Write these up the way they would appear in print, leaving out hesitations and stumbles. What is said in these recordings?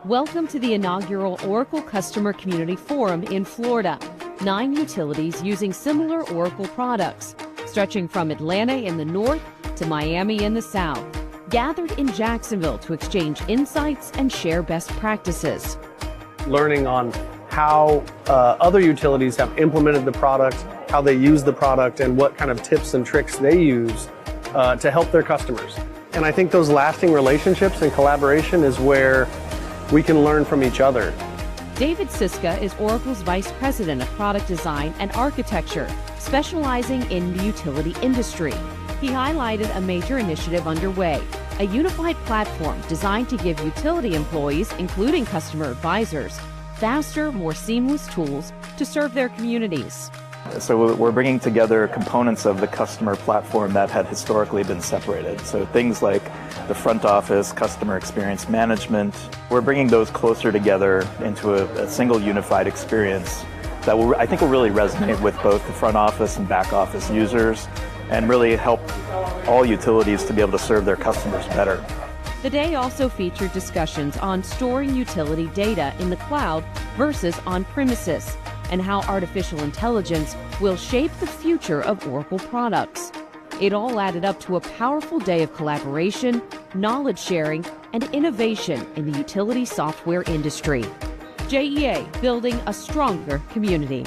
Welcome to the inaugural Oracle Customer Community Forum in Florida. 9 utilities using similar Oracle products, stretching from Atlanta in the north to Miami in the south, gathered in Jacksonville to exchange insights and share best practices. Learning on how other utilities have implemented the product, how they use the product, and what kind of tips and tricks they use to help their customers. And I think those lasting relationships and collaboration is where we can learn from each other. David Siska is Oracle's Vice President of Product Design and Architecture, specializing in the utility industry. He highlighted a major initiative underway, a unified platform designed to give utility employees, including customer advisors, faster, more seamless tools to serve their communities. So we're bringing together components of the customer platform that had historically been separated. So things like the front office, customer experience management, we're bringing those closer together into a single unified experience that I think will really resonate with both the front office and back office users and really help all utilities to be able to serve their customers better. The day also featured discussions on storing utility data in the cloud versus on-premises, and how artificial intelligence will shape the future of Oracle products. It all added up to a powerful day of collaboration, knowledge sharing, and innovation in the utility software industry. JEA, building a stronger community.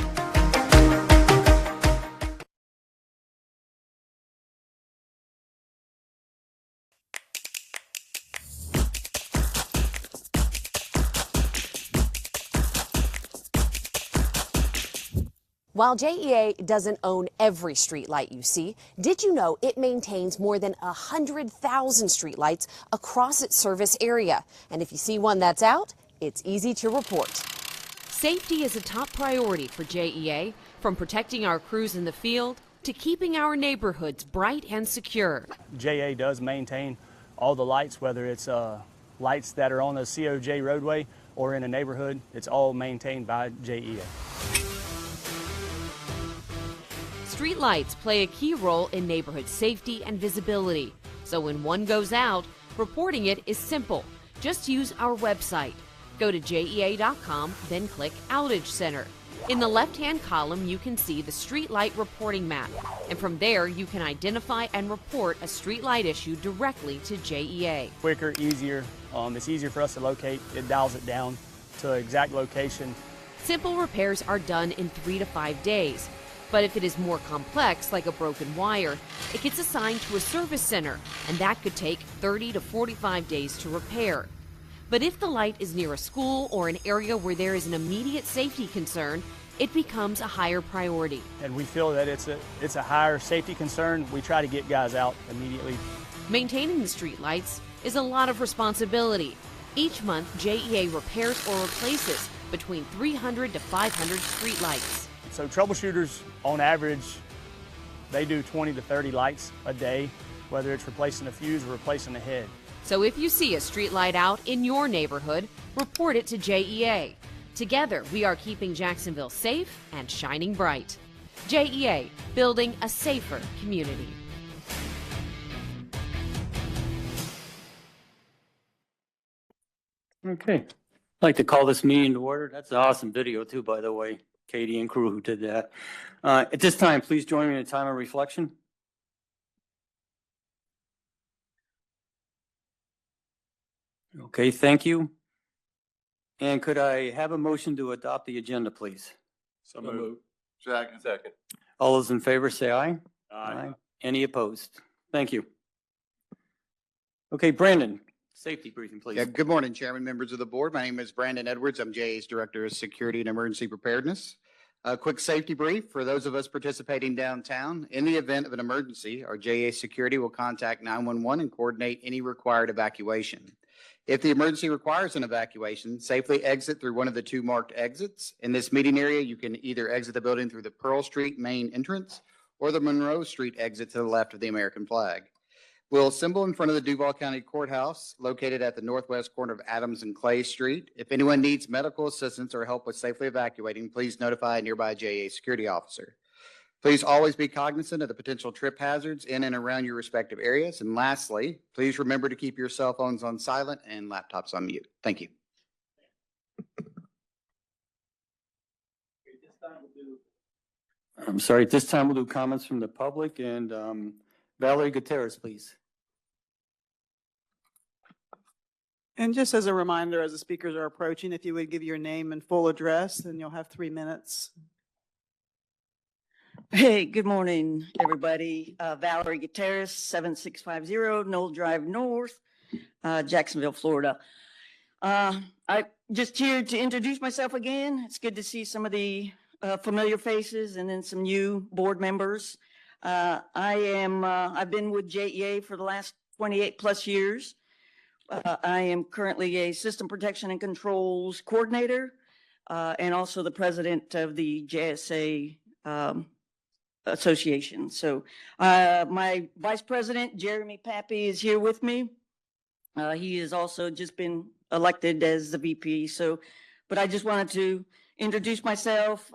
While JEA doesn't own every streetlight you see, did you know it maintains more than 100,000 streetlights across its service area? And if you see one that's out, it's easy to report. Safety is a top priority for JEA, from protecting our crews in the field to keeping our neighborhoods bright and secure. JEA does maintain all the lights, whether it's lights that are on the COJ roadway or in a neighborhood. It's all maintained by JEA. Street lights play a key role in neighborhood safety and visibility. So when one goes out, reporting it is simple. Just use our website. Go to JEA.com, then click Outage Center. In the left-hand column, you can see the street light reporting map. And from there, you can identify and report a street light issue directly to JEA. Quicker, easier. It's easier for us to locate. It dials it down to an exact location. Simple repairs are done in 3 to 5 days. But if it is more complex, like a broken wire, it gets assigned to a service center, and that could take 30 to 45 days to repair. But if the light is near a school or an area where there is an immediate safety concern, it becomes a higher priority. And we feel that it's a higher safety concern. We try to get guys out immediately. Maintaining the street lights is a lot of responsibility. Each month, JEA repairs or replaces between 300 to 500 street lights. So troubleshooters, on average, they do 20 to 30 lights a day, whether it's replacing a fuse or replacing a head. So if you see a street light out in your neighborhood, report it to JEA. Together, we are keeping Jacksonville safe and shining bright. JEA, building a safer community. Okay. I'd like to call this meeting to order. That's an awesome video too, by the way. Katie and crew who did that. At this time, please join me in a time of reflection. Okay, thank you. And could I have a motion to adopt the agenda, please? So moved. Second. All those in favor say aye. Aye. Any opposed? Thank you. Okay, Brandon, safety briefing, please. Yeah, good morning, Chairman, members of the board. My name is Brandon Edwards. I'm JA's Director of Security and Emergency Preparedness. A quick safety brief for those of us participating downtown. In the event of an emergency, our JA security will contact 911 and coordinate any required evacuation. If the emergency requires an evacuation, safely exit through one of the 2 marked exits. In this meeting area, you can either exit the building through the Pearl Street main entrance or the Monroe Street exit to the left of the American flag. We'll assemble in front of the Duval County Courthouse, located at the northwest corner of Adams and Clay Street. If anyone needs medical assistance or help with safely evacuating, please notify a nearby JA security officer. Please always be cognizant of the potential trip hazards in and around your respective areas. And lastly, please remember to keep your cell phones on silent and laptops on mute. Thank you. I'm sorry, at this time we'll do comments from the public, and Valerie Gutierrez, please. And just as a reminder, as the speakers are approaching, if you would give your name and full address, then you'll have 3 minutes. Hey, good morning, everybody. Valerie Gutierrez, 7650 Knoll Drive North, Jacksonville, Florida. I just here to introduce myself again. It's good to see some of the familiar faces and then some new board members. I've been with JEA for the last 28 plus years. I am currently a system protection and controls coordinator and also the president of the JSA association. So my vice president, Jeremy Pappy, is here with me. He has also just been elected as the VP. So, but I just wanted to introduce myself.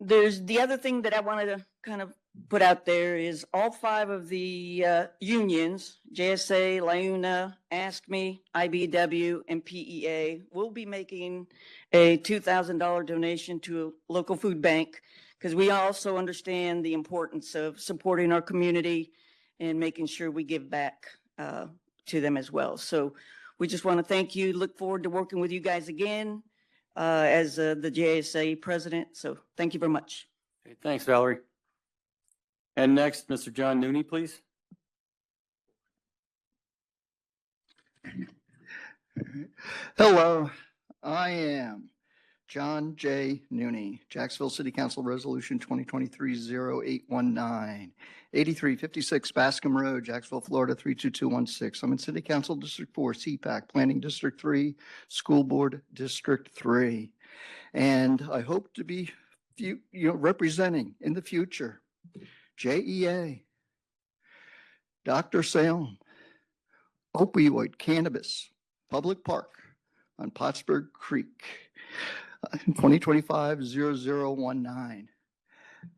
There's the other thing that I wanted to kind of put out there is all 5 of the unions, JSA, LIUNA, ASCME, IBW, and PEA, will be making a $2,000 donation to a local food bank because we also understand the importance of supporting our community and making sure we give back to them as well. So we just want to thank you. Look forward to working with you guys again as the JSA president. So thank you very much. Okay, thanks, Valerie. And next, Mr. John Nooney, please. Hello, I am John J. Nooney, Jacksonville City Council Resolution 2023-0819, 8356 Bascom Road, Jacksonville, Florida 32216. I'm in City Council District 4, CPAC, Planning District 3, School Board District 3. And I hope to be representing in the future JEA, Dr. Salem, opioid cannabis, public park on Pottsburg Creek, 2025-0019.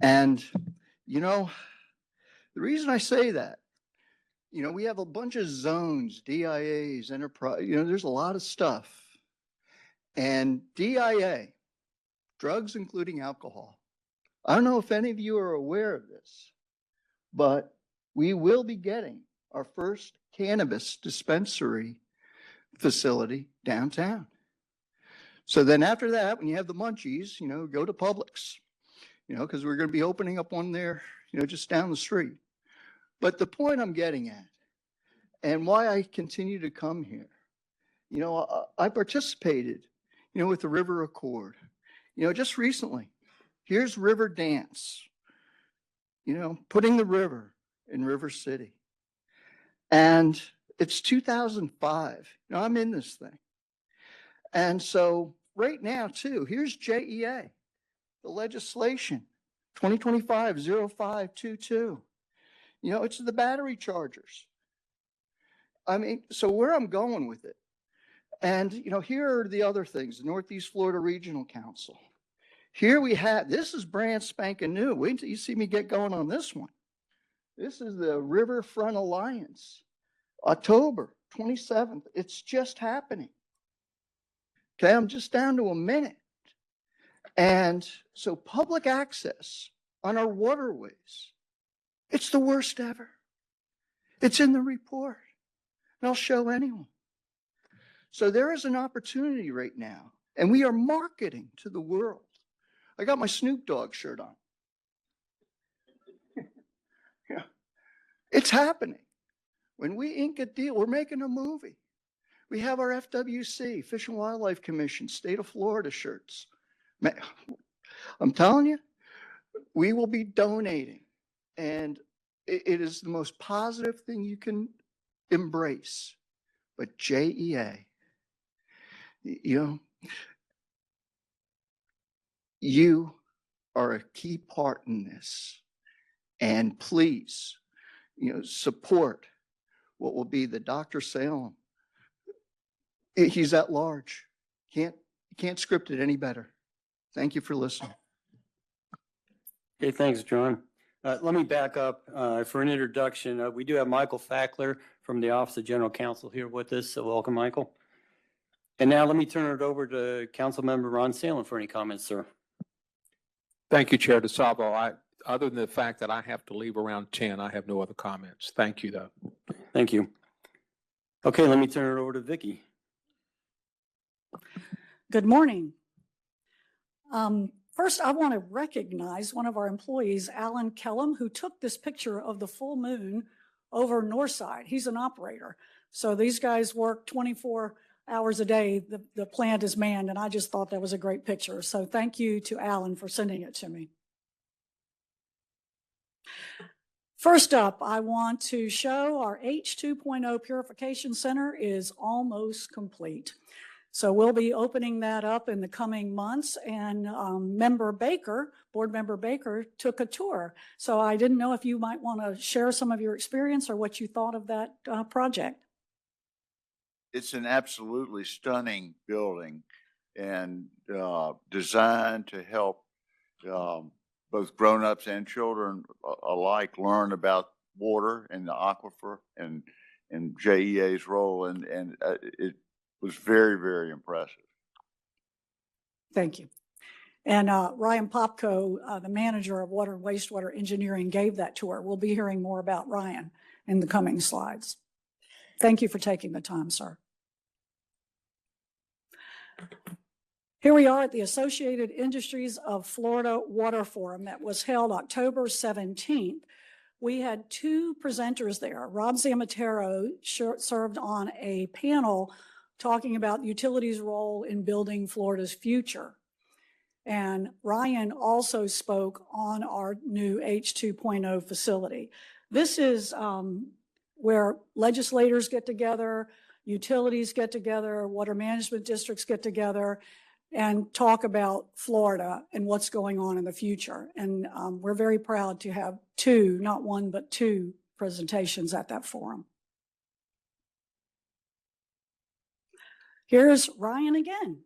And, the reason I say that, we have a bunch of zones, DIAs, enterprise, there's a lot of stuff. And DIA, drugs including alcohol. I don't know if any of you are aware of this, but we will be getting our first cannabis dispensary facility downtown. So then after that, when you have the munchies, go to Publix, because we're going to be opening up one there, just down the street. But the point I'm getting at and why I continue to come here, I participated, with the River Accord, just recently. Here's River Dance, putting the river in River City. And it's 2005. I'm in this thing. And so right now, too, here's JEA, the legislation, 2025-0522. It's the battery chargers. So where I'm going with it. And, here are the other things, the Northeast Florida Regional Council. Here we have, this is brand spanking new. Wait until you see me get going on this one. This is the Riverfront Alliance, October 27th. It's just happening. Okay, I'm just down to a minute. And so public access on our waterways, it's the worst ever. It's in the report. And I'll show anyone. So there is an opportunity right now, and we are marketing to the world. I got my Snoop Dogg shirt on. Yeah, it's happening. When we ink a deal, we're making a movie. We have our FWC, Fish and Wildlife Commission, State of Florida shirts. I'm telling you, we will be donating, and it is the most positive thing you can embrace. But JEA, you are a key part in this, and please, support what will be the Dr. Salem. He's at large. You can't script it any better. Thank you for listening. Okay, thanks, John. Let me back up for an introduction. We do have Michael Fackler from the Office of General Counsel here with us. So welcome, Michael. And now let me turn it over to Councilmember Ron Salem for any comments, sir. Thank you, Chair DeSalvo. Other than the fact that I have to leave around 10, I have no other comments. Thank you, though. Thank you. Okay, let me turn it over to Vicki. Good morning. First, I want to recognize one of our employees, Alan Kellum, who took this picture of the full moon over Northside. He's an operator. So these guys work 24 hours a day. The plant is manned, and I just thought that was a great picture. So thank you to Alan for sending it to me. First up, I want to show our H2.0 Purification Center is almost complete. So we'll be opening that up in the coming months, and Board Member Baker took a tour. So I didn't know if you might want to share some of your experience or what you thought of that project. It's an absolutely stunning building and designed to help both grown-ups and children alike learn about water and the aquifer and JEA's role, and it was very, very impressive. Thank you. And Ryan Popko, the manager of Water and Wastewater Engineering, gave that tour. We'll be hearing more about Ryan in the coming slides. Thank you for taking the time, sir. Here we are at the Associated Industries of Florida Water Forum that was held October 17th. We had two presenters there. Rob Zamatero served on a panel talking about utilities' role in building Florida's future. And Ryan also spoke on our new H2.0 facility. This is where legislators get together, utilities get together, water management districts get together, and talk about Florida and what's going on in the future. And we're very proud to have two, not one, but two presentations at that forum. Here's Ryan again.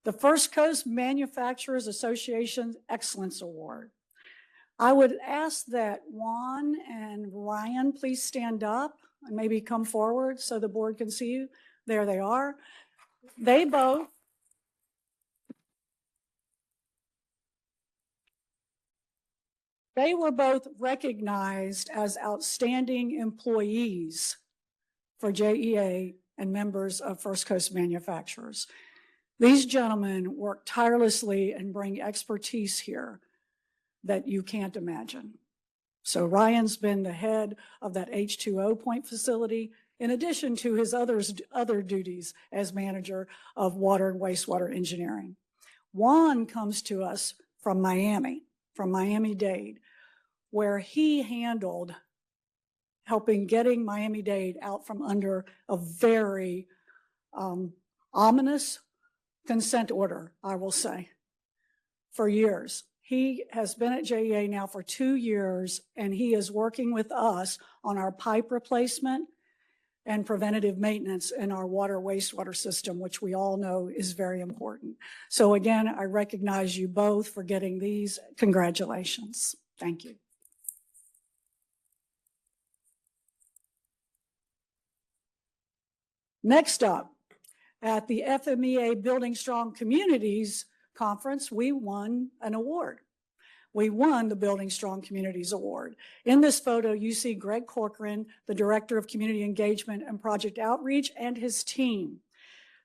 The First Coast Manufacturers Association Excellence Award. I would ask that Juan and Ryan please stand up and maybe come forward so the board can see you. There they are. They were both recognized as outstanding employees for JEA and members of First Coast Manufacturers. These gentlemen work tirelessly and bring expertise here that you can't imagine. So Ryan's been the head of that H2O point facility, in addition to his other duties as manager of water and wastewater engineering. Juan comes to us from Miami-Dade, where he handled helping getting Miami-Dade out from under a very ominous consent order, I will say, for years. He has been at JEA now for 2 years, and he is working with us on our pipe replacement and preventative maintenance in our water wastewater system, which we all know is very important. So again, I recognize you both for getting these. Congratulations. Thank you. Next up, at the FMEA Building Strong Communities Conference, we won an award. We won the Building Strong Communities Award. In this photo, you see Greg Corcoran, the Director of Community Engagement and Project Outreach, and his team.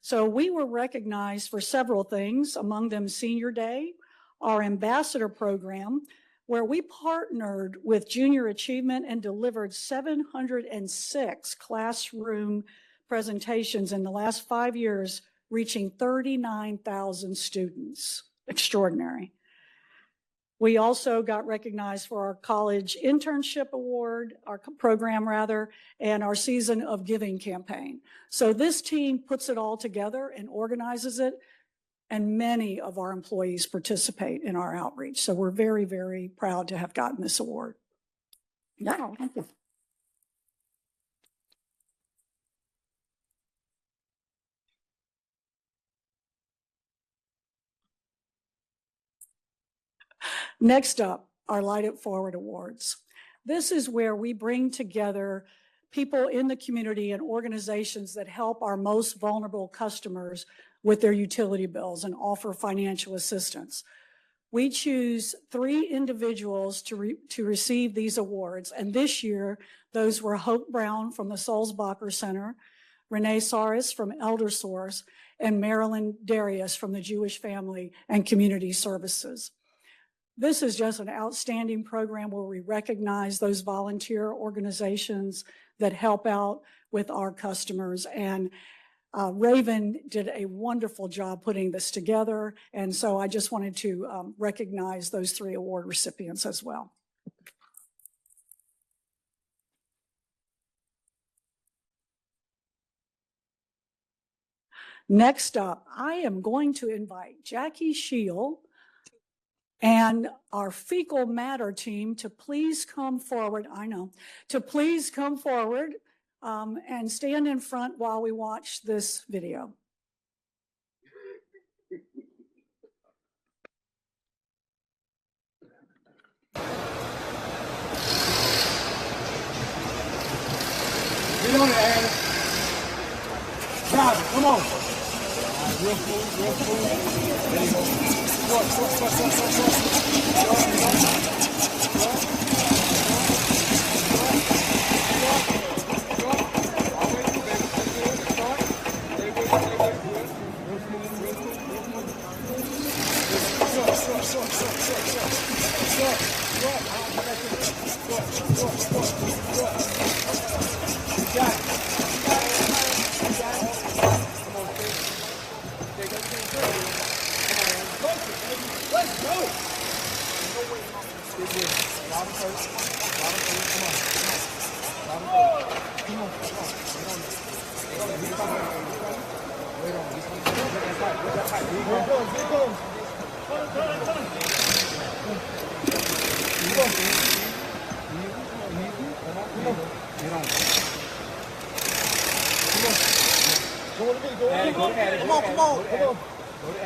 So we were recognized for several things, among them Senior Day, our ambassador program, where we partnered with Junior Achievement and delivered 706 classroom presentations in the last 5 years, reaching 39,000 students. Extraordinary. We also got recognized for our college internship award, our program rather, and our Season of Giving campaign. So this team puts it all together and organizes it, and many of our employees participate in our outreach. So we're very, very proud to have gotten this award. No, thank you. Next up, our Light It Forward Awards. This is where we bring together people in the community and organizations that help our most vulnerable customers with their utility bills and offer financial assistance. We choose 3 individuals to receive these awards, and this year, those were Hope Brown from the Sulzbacher Center, Renee Saris from Elder Source, and Marilyn Darius from the Jewish Family and Community Services. This is just an outstanding program where we recognize those volunteer organizations that help out with our customers. And Raven did a wonderful job putting this together. And so I just wanted to recognize those 3 award recipients as well. Next up, I am going to invite Jackie Scheel and our Fecal Matter team to please come forward. To please come forward and stand in front while we watch this video. Get on it, Aaron. Drive it, come on. Real smooth, real smooth. There you go.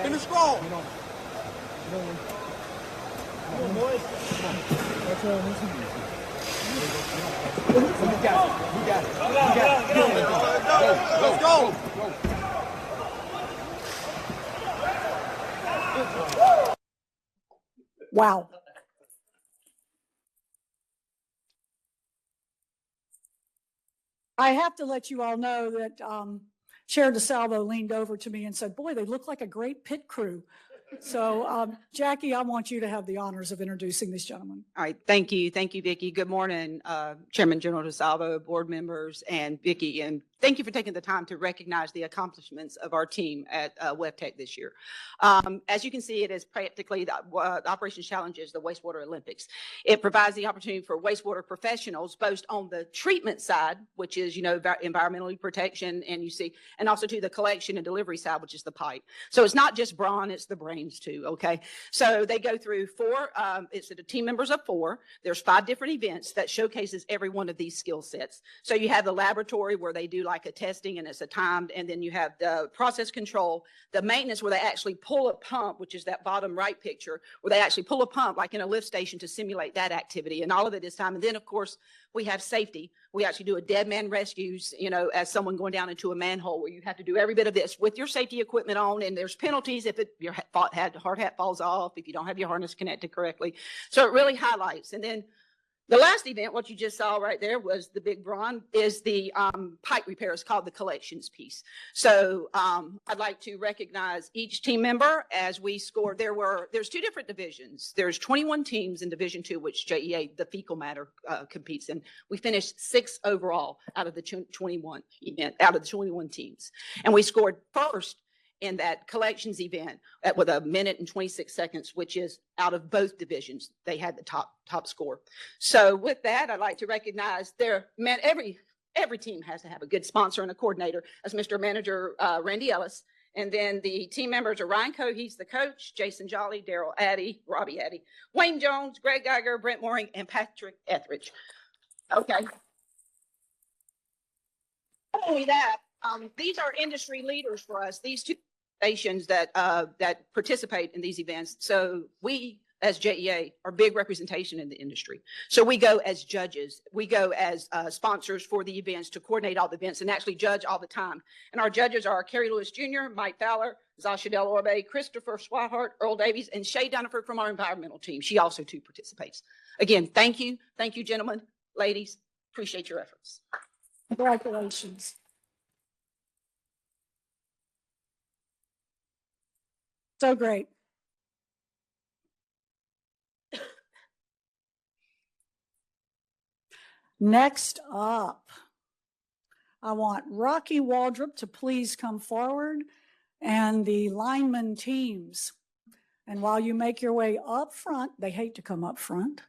Finish strong. Come on, boys. You got it. Let's go. Wow. I have to let you all know that Chair DeSalvo leaned over to me and said, boy, they look like a great pit crew. So, Jackie, I want you to have the honors of introducing these gentlemen. All right. Thank you. Thank you, Vicki. Good morning, Chairman General DeSalvo, board members, and Vicki. And thank you for taking the time to recognize the accomplishments of our team at WebTech this year. As you can see, it is practically the Operations Challenge is the Wastewater Olympics. It provides the opportunity for wastewater professionals, both on the treatment side, which is, environmentally protection, and also to the collection and delivery side, which is the pipe. So it's not just brawn, it's the brains too, okay? So they go through 4, it's the team members of 4. There's 5 different events that showcases every one of these skill sets. So you have the laboratory where they do like a testing and it's a timed, and then you have the process control, the maintenance where they actually pull a pump, which is that bottom right picture, where they actually pull a pump like in a lift station to simulate that activity, and all of it is time. And then of course we have safety. We actually do a dead man rescues, as someone going down into a manhole, where you have to do every bit of this with your safety equipment on, and there's penalties if your hard hat falls off, if you don't have your harness connected correctly. So it really highlights. And then the last event, what you just saw right there was the big brawn, is the pipe repair. It's called the collections piece. So I'd like to recognize each team member as we scored. There's 2 different divisions. There's 21 teams in Division 2, which JEA, the Fecal Matter, competes in. We finished 6th overall out of the 21 teams. And we scored first in that collections event with 1 minute and 26 seconds, which is out of both divisions. They had the top score. So with that, I'd like to recognize every team has to have a good sponsor and a coordinator, as Mr. Manager Randy Ellis. And then the team members are Ryan Coe, he's the coach, Jason Jolly, Daryl Addy, Robbie Addy, Wayne Jones, Greg Geiger, Brent Mooring, and Patrick Etheridge. Okay. Not only that, these are industry leaders for us. These 2 stations that participate in these events. So we as JEA are big representation in the industry. So we go as judges, we go as sponsors for the events to coordinate all the events and actually judge all the time. And our judges are Kerry Lewis Jr., Mike Fowler, Zashadel Orbe, Christopher Swihart, Earl Davies, and Shay Duniford from our environmental team. She also too participates. Again, thank you. Thank you, gentlemen, ladies. Appreciate your efforts. Congratulations. So great. Next up, I want Rocky Waldrop to please come forward and the lineman teams. And while you make your way up front, they hate to come up front.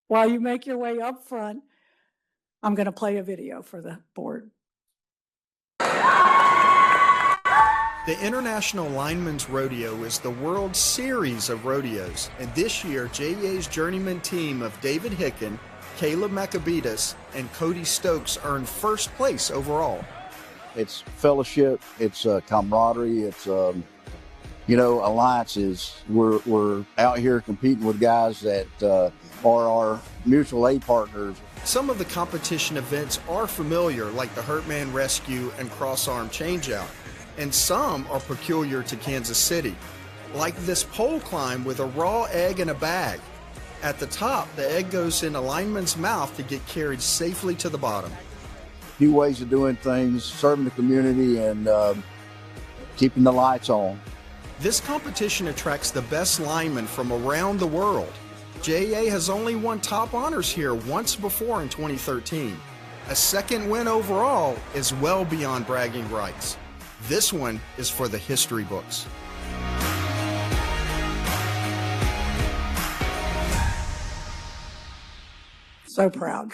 While you make your way up front, I'm going to play a video for the board. The International Lineman's Rodeo is the World Series of rodeos, and this year JEA's journeyman team of David Hicken, Caleb Maccabetus, and Cody Stokes earned first place overall. It's fellowship, it's camaraderie, it's alliances. We're out here competing with guys that are our mutual aid partners. Some of the competition events are familiar, like the Hurt Man Rescue and Cross Arm Changeout, and some are peculiar to Kansas City, like this pole climb with a raw egg in a bag. At the top, the egg goes in a lineman's mouth to get carried safely to the bottom. New ways of doing things, serving the community, and keeping the lights on. This competition attracts the best linemen from around the world. JEA has only won top honors here once before in 2013. A second win overall is well beyond bragging rights. This one is for the history books. So proud.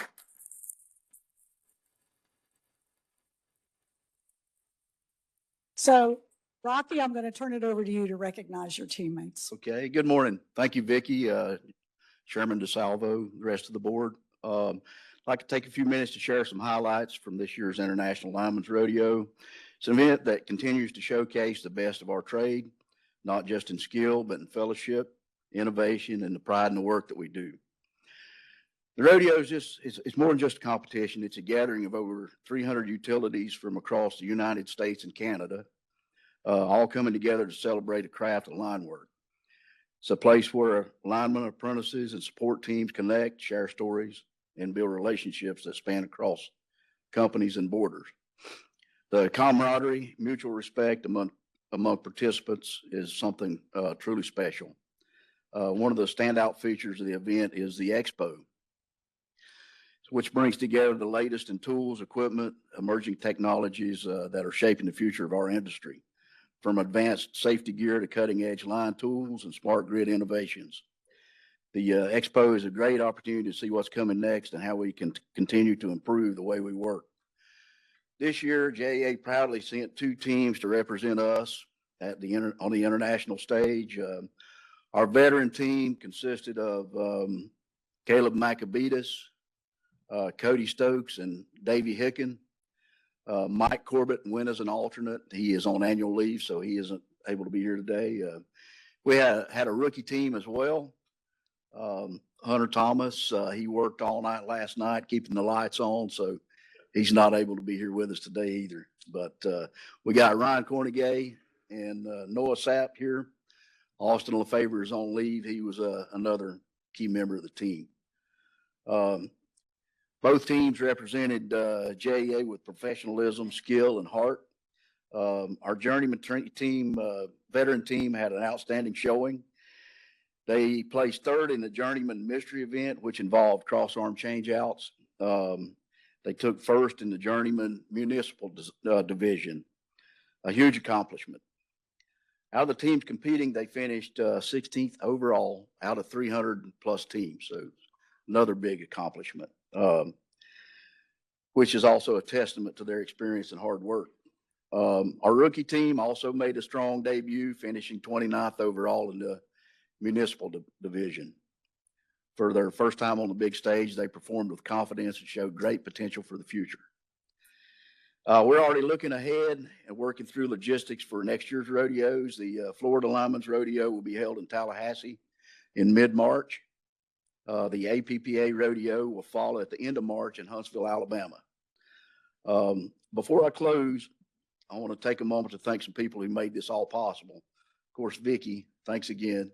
So, Rocky, I'm going to turn it over to you to recognize your teammates. Okay, good morning. Thank you, Vicki, Chairman DeSalvo, the rest of the board. I'd like to take a few minutes to share some highlights from this year's International Lineman's Rodeo. It's an event that continues to showcase the best of our trade, not just in skill, but in fellowship, innovation, and the pride in the work that we do. The rodeo is it's more than just a competition. It's a gathering of over 300 utilities from across the United States and Canada, all coming together to celebrate the craft of line work. It's a place where linemen, apprentices, and support teams connect, share stories, and build relationships that span across companies and borders. The camaraderie, mutual respect among participants is something truly special. One of the standout features of the event is the Expo, which brings together the latest in tools, equipment, emerging technologies that are shaping the future of our industry, from advanced safety gear to cutting-edge line tools and smart grid innovations. The Expo is a great opportunity to see what's coming next and how we can continue to improve the way we work. This year, JEA proudly sent 2 teams to represent us at on the international stage. Our veteran team consisted of Caleb Maccabetus, Cody Stokes, and Davey Hicken. Mike Corbett went as an alternate. He is on annual leave, so he isn't able to be here today. We had a rookie team as well. Hunter Thomas, he worked all night last night, keeping the lights on, so he's not able to be here with us today either. But we got Ryan Cornegay and Noah Sapp here. Austin LaFavor is on leave. He was another key member of the team. Both teams represented JEA with professionalism, skill, and heart. Our journeyman team, veteran team, had an outstanding showing. They placed third in the journeyman mystery event, which involved cross-arm changeouts. They took first in the journeyman municipal division, a huge accomplishment. Out of the teams competing, they finished 16th overall out of 300 plus teams. So another big accomplishment, which is also a testament to their experience and hard work. Our rookie team also made a strong debut, finishing 29th overall in the municipal division. For their first time on the big stage, they performed with confidence and showed great potential for the future. We're already looking ahead and working through logistics for next year's rodeos. The Florida Lineman's Rodeo will be held in Tallahassee in mid-March. The APPA rodeo will follow at the end of March in Huntsville, Alabama. Before I close, I want to take a moment to thank some people who made this all possible. Of course, Vicki, thanks again.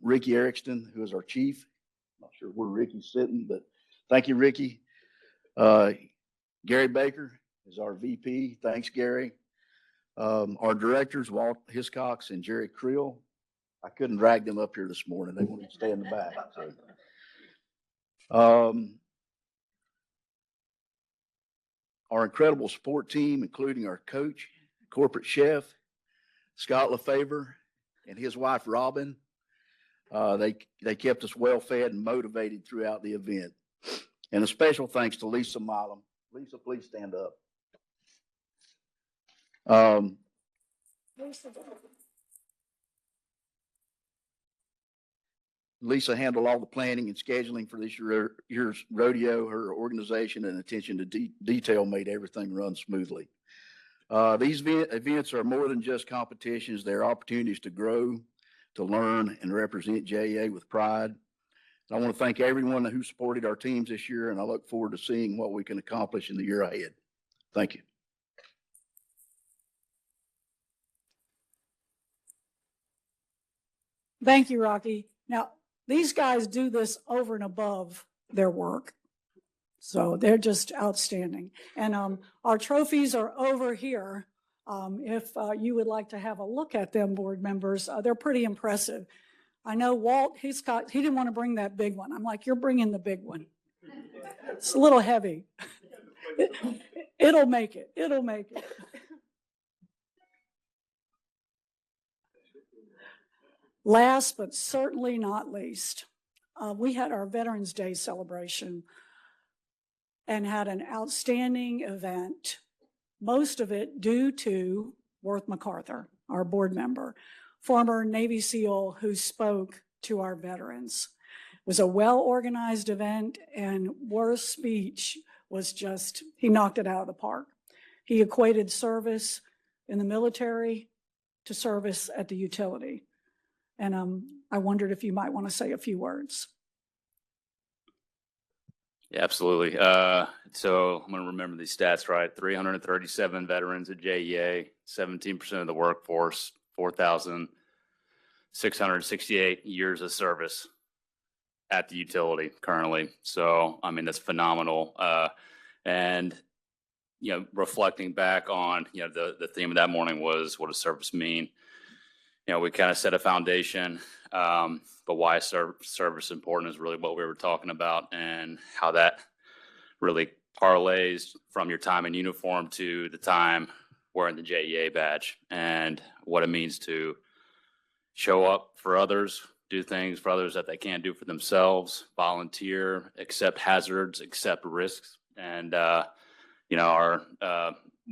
Ricky Erickson, who is our chief. Not sure where Ricky's sitting, but thank you, Ricky. Gary Baker is our VP. Thanks, Gary. Our directors, Walt Hiscox and Jerry Creel. I couldn't drag them up here this morning. They wanted to stay in the back. So. Our incredible support team, including our coach, corporate chef, Scott LaFavor, and his wife, Robin. They kept us well fed and motivated throughout the event. And a special thanks to Lisa Milam. Lisa, please stand up. Lisa handled all the planning and scheduling for this year's rodeo. Her organization and attention to detail made everything run smoothly. These events are more than just competitions. They're opportunities to grow, to learn, and represent JEA with pride. And I want to thank everyone who supported our teams this year, and I look forward to seeing what we can accomplish in the year ahead. Thank you. Thank you, Rocky. Now, these guys do this over and above their work. So they're just outstanding. And our trophies are over here. If you would like to have a look at them, board members, they're pretty impressive. I know Walt, he didn't want to bring that big one. I'm like, you're bringing the big one. It's a little heavy. It'll make it. It'll make it. Last but certainly not least, we had our Veterans Day celebration and had an outstanding event, most of it due to Worth MacArthur, our board member, former Navy SEAL who spoke to our veterans. It was a well-organized event, and Worth's speech was just, he knocked it out of the park. He equated service in the military to service at the utility. And I wondered if you might want to say a few words. Yeah, absolutely. So I'm going to remember these stats right. 337 veterans at JEA, 17% of the workforce, 4,668 years of service at the utility currently. So, I mean, that's phenomenal. And, you know, reflecting back on, you know, the theme of that morning was, what does service mean? You know, we kind of set a foundation, but why service important is really what we were talking about, and how that really parlays from your time in uniform to the time wearing the JEA badge, and what it means to show up for others, do things for others that they can't do for themselves, volunteer, accept hazards, accept risks. And, you know, our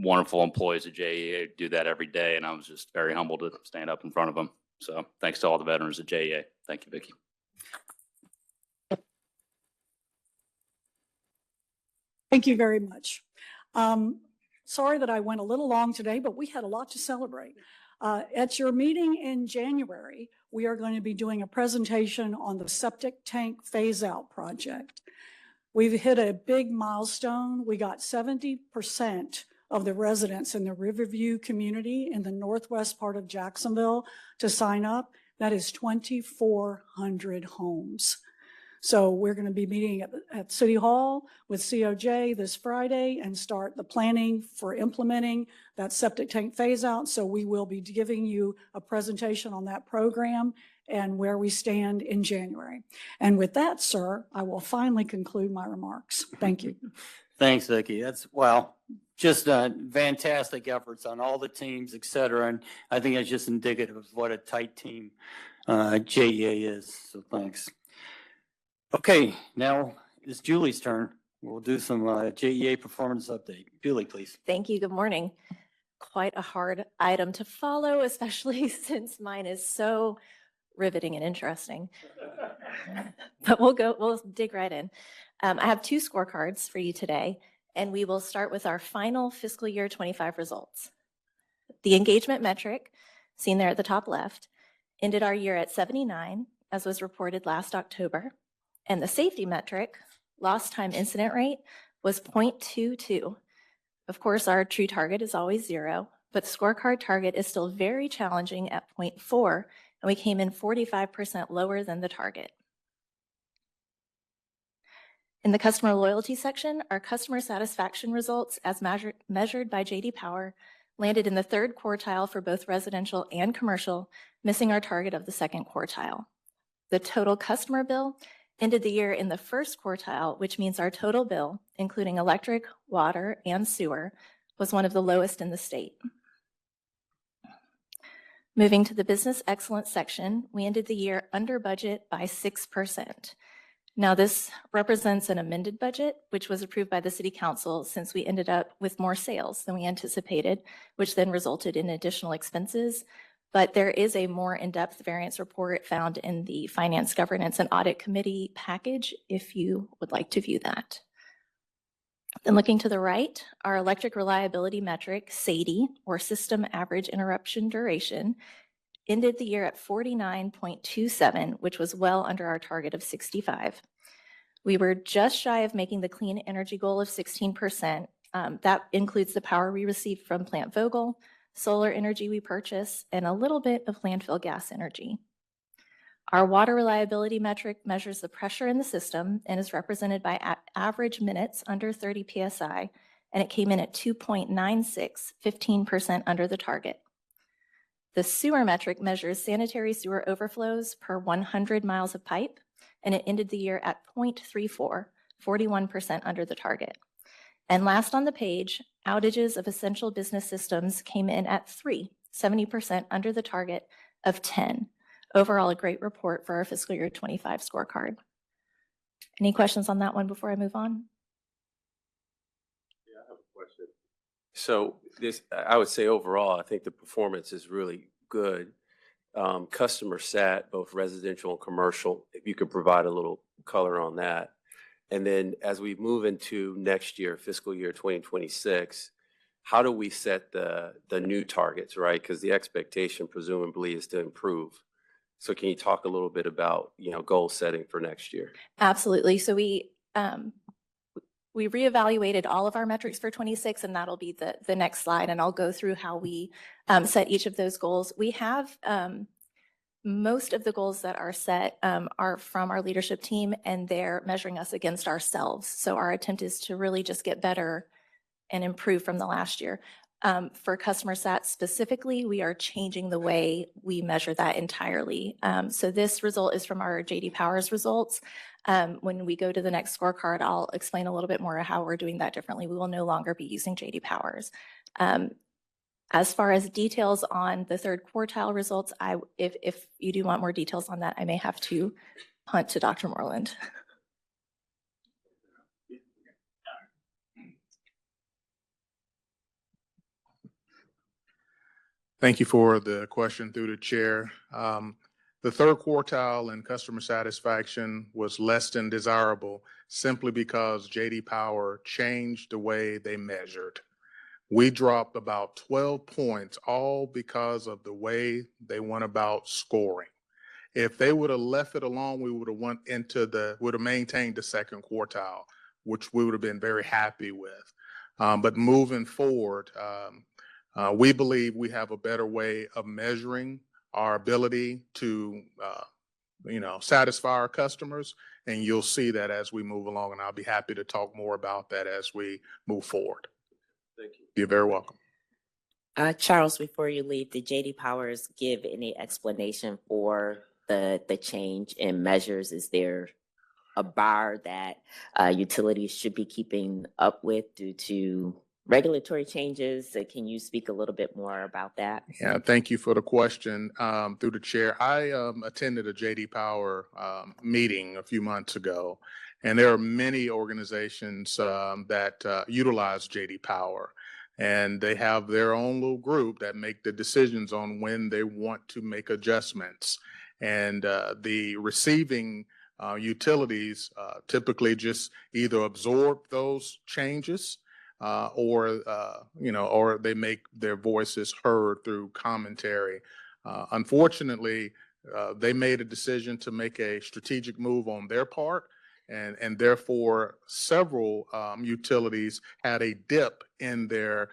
wonderful employees at JEA do that every day, and I was just very humbled to stand up in front of them. So thanks to all the veterans at JEA. Thank you, Vicki. Thank you very much. Sorry that I went a little long today, but we had a lot to celebrate. At your meeting in January, we are going to be doing a presentation on the septic tank phase-out project. We've hit a big milestone. We got 70% of the residents in the Riverview community in the northwest part of Jacksonville to sign up. That is 2,400 homes. So we're going to be meeting at City Hall with COJ this Friday and start the planning for implementing that septic tank phase out. So we will be giving you a presentation on that program and where we stand in January. And with that, sir, I will finally conclude my remarks. Thank you. Thanks, Vicki. That's, well, just fantastic efforts on all the teams, et cetera. And I think that's just indicative of what a tight team JEA is. So thanks. Okay, now it's Julie's turn. We'll do some JEA performance update. Julie, please. Thank you. Good morning. Quite a hard item to follow, especially since mine is so riveting and interesting. But we'll dig right in. I have 2 scorecards for you today, and we will start with our final fiscal year 25 results. The engagement metric, seen there at the top left, ended our year at 79, as was reported last October. And the safety metric, lost time incident rate, was 0.22. Of course, our true target is always 0, but the scorecard target is still very challenging at 0.4, and we came in 45% lower than the target. In the customer loyalty section, our customer satisfaction results as measured by J.D. Power landed in the 3rd quartile for both residential and commercial, missing our target of the 2nd quartile. The total customer bill ended the year in the 1st quartile, which means our total bill, including electric, water, and sewer, was one of the lowest in the state. Moving to the business excellence section, we ended the year under budget by 6%. Now, this represents an amended budget, which was approved by the City Council since we ended up with more sales than we anticipated, which then resulted in additional expenses. But there is a more in-depth variance report found in the Finance, Governance, and Audit Committee package if you would like to view that. Then looking to the right, our electric reliability metric, SAIDI, or System Average Interruption Duration, ended the year at 49.27, which was well under our target of 65. We were just shy of making the clean energy goal of 16%. That includes the power we received from Plant Vogtle, solar energy we purchase, and a little bit of landfill gas energy. Our water reliability metric measures the pressure in the system and is represented by average minutes under 30 psi, and it came in at 2.96, 15% under the target. The sewer metric measures sanitary sewer overflows per 100 miles of pipe, and it ended the year at 0.34, 41% under the target. And last on the page, outages of essential business systems came in at 3, 70% under the target of 10. Overall, a great report for our fiscal year 25 scorecard. Any questions on that one before I move on? Yeah, I have a question. So I would say overall, I think the performance is really good. Customer sat, both residential and commercial, if you could provide a little color on that. And then as we move into next year, fiscal year 2026, how do we set the new targets, right? Because the expectation presumably is to improve. So can you talk a little bit about, goal setting for next year? Absolutely. So we reevaluated all of our metrics for 26, and that'll be the next slide. And I'll go through how we set each of those goals. We have most of the goals that are set are from our leadership team, and they're measuring us against ourselves. So our attempt is to really just get better and improve from the last year. For customer sat specifically, we are changing the way we measure that entirely. So this result is from our J.D. Powers results. When we go to the next scorecard, I'll explain a little bit more how we're doing that differently. We will no longer be using J.D. Powers. As far as details on the 3rd quartile results, if you do want more details on that, I may have to punt to Dr. Moreland. Thank you for the question through the chair. The 3rd quartile in customer satisfaction was less than desirable simply because J.D. Power changed the way they measured. We dropped about 12 points, all because of the way they went about scoring. If they would have left it alone, we would have maintained the 2nd quartile, which we would have been very happy with. But moving forward, we believe we have a better way of measuring our ability to, satisfy our customers, and you'll see that as we move along, and I'll be happy to talk more about that as we move forward. Thank you. You're very welcome. Charles, before you leave, did J.D. Powers give any explanation for the change in measures? Is there a bar that utilities should be keeping up with due to regulatory changes? Can you speak a little bit more about that? Yeah, thank you for the question. Through the chair, I attended a J.D. Power meeting a few months ago, and there are many organizations that utilize J.D. Power, and they have their own little group that make the decisions on when they want to make adjustments. And the receiving utilities typically just either absorb those changes or they make their voices heard through commentary. Unfortunately, They made a decision to make a strategic move on their part, and therefore several utilities had a dip in their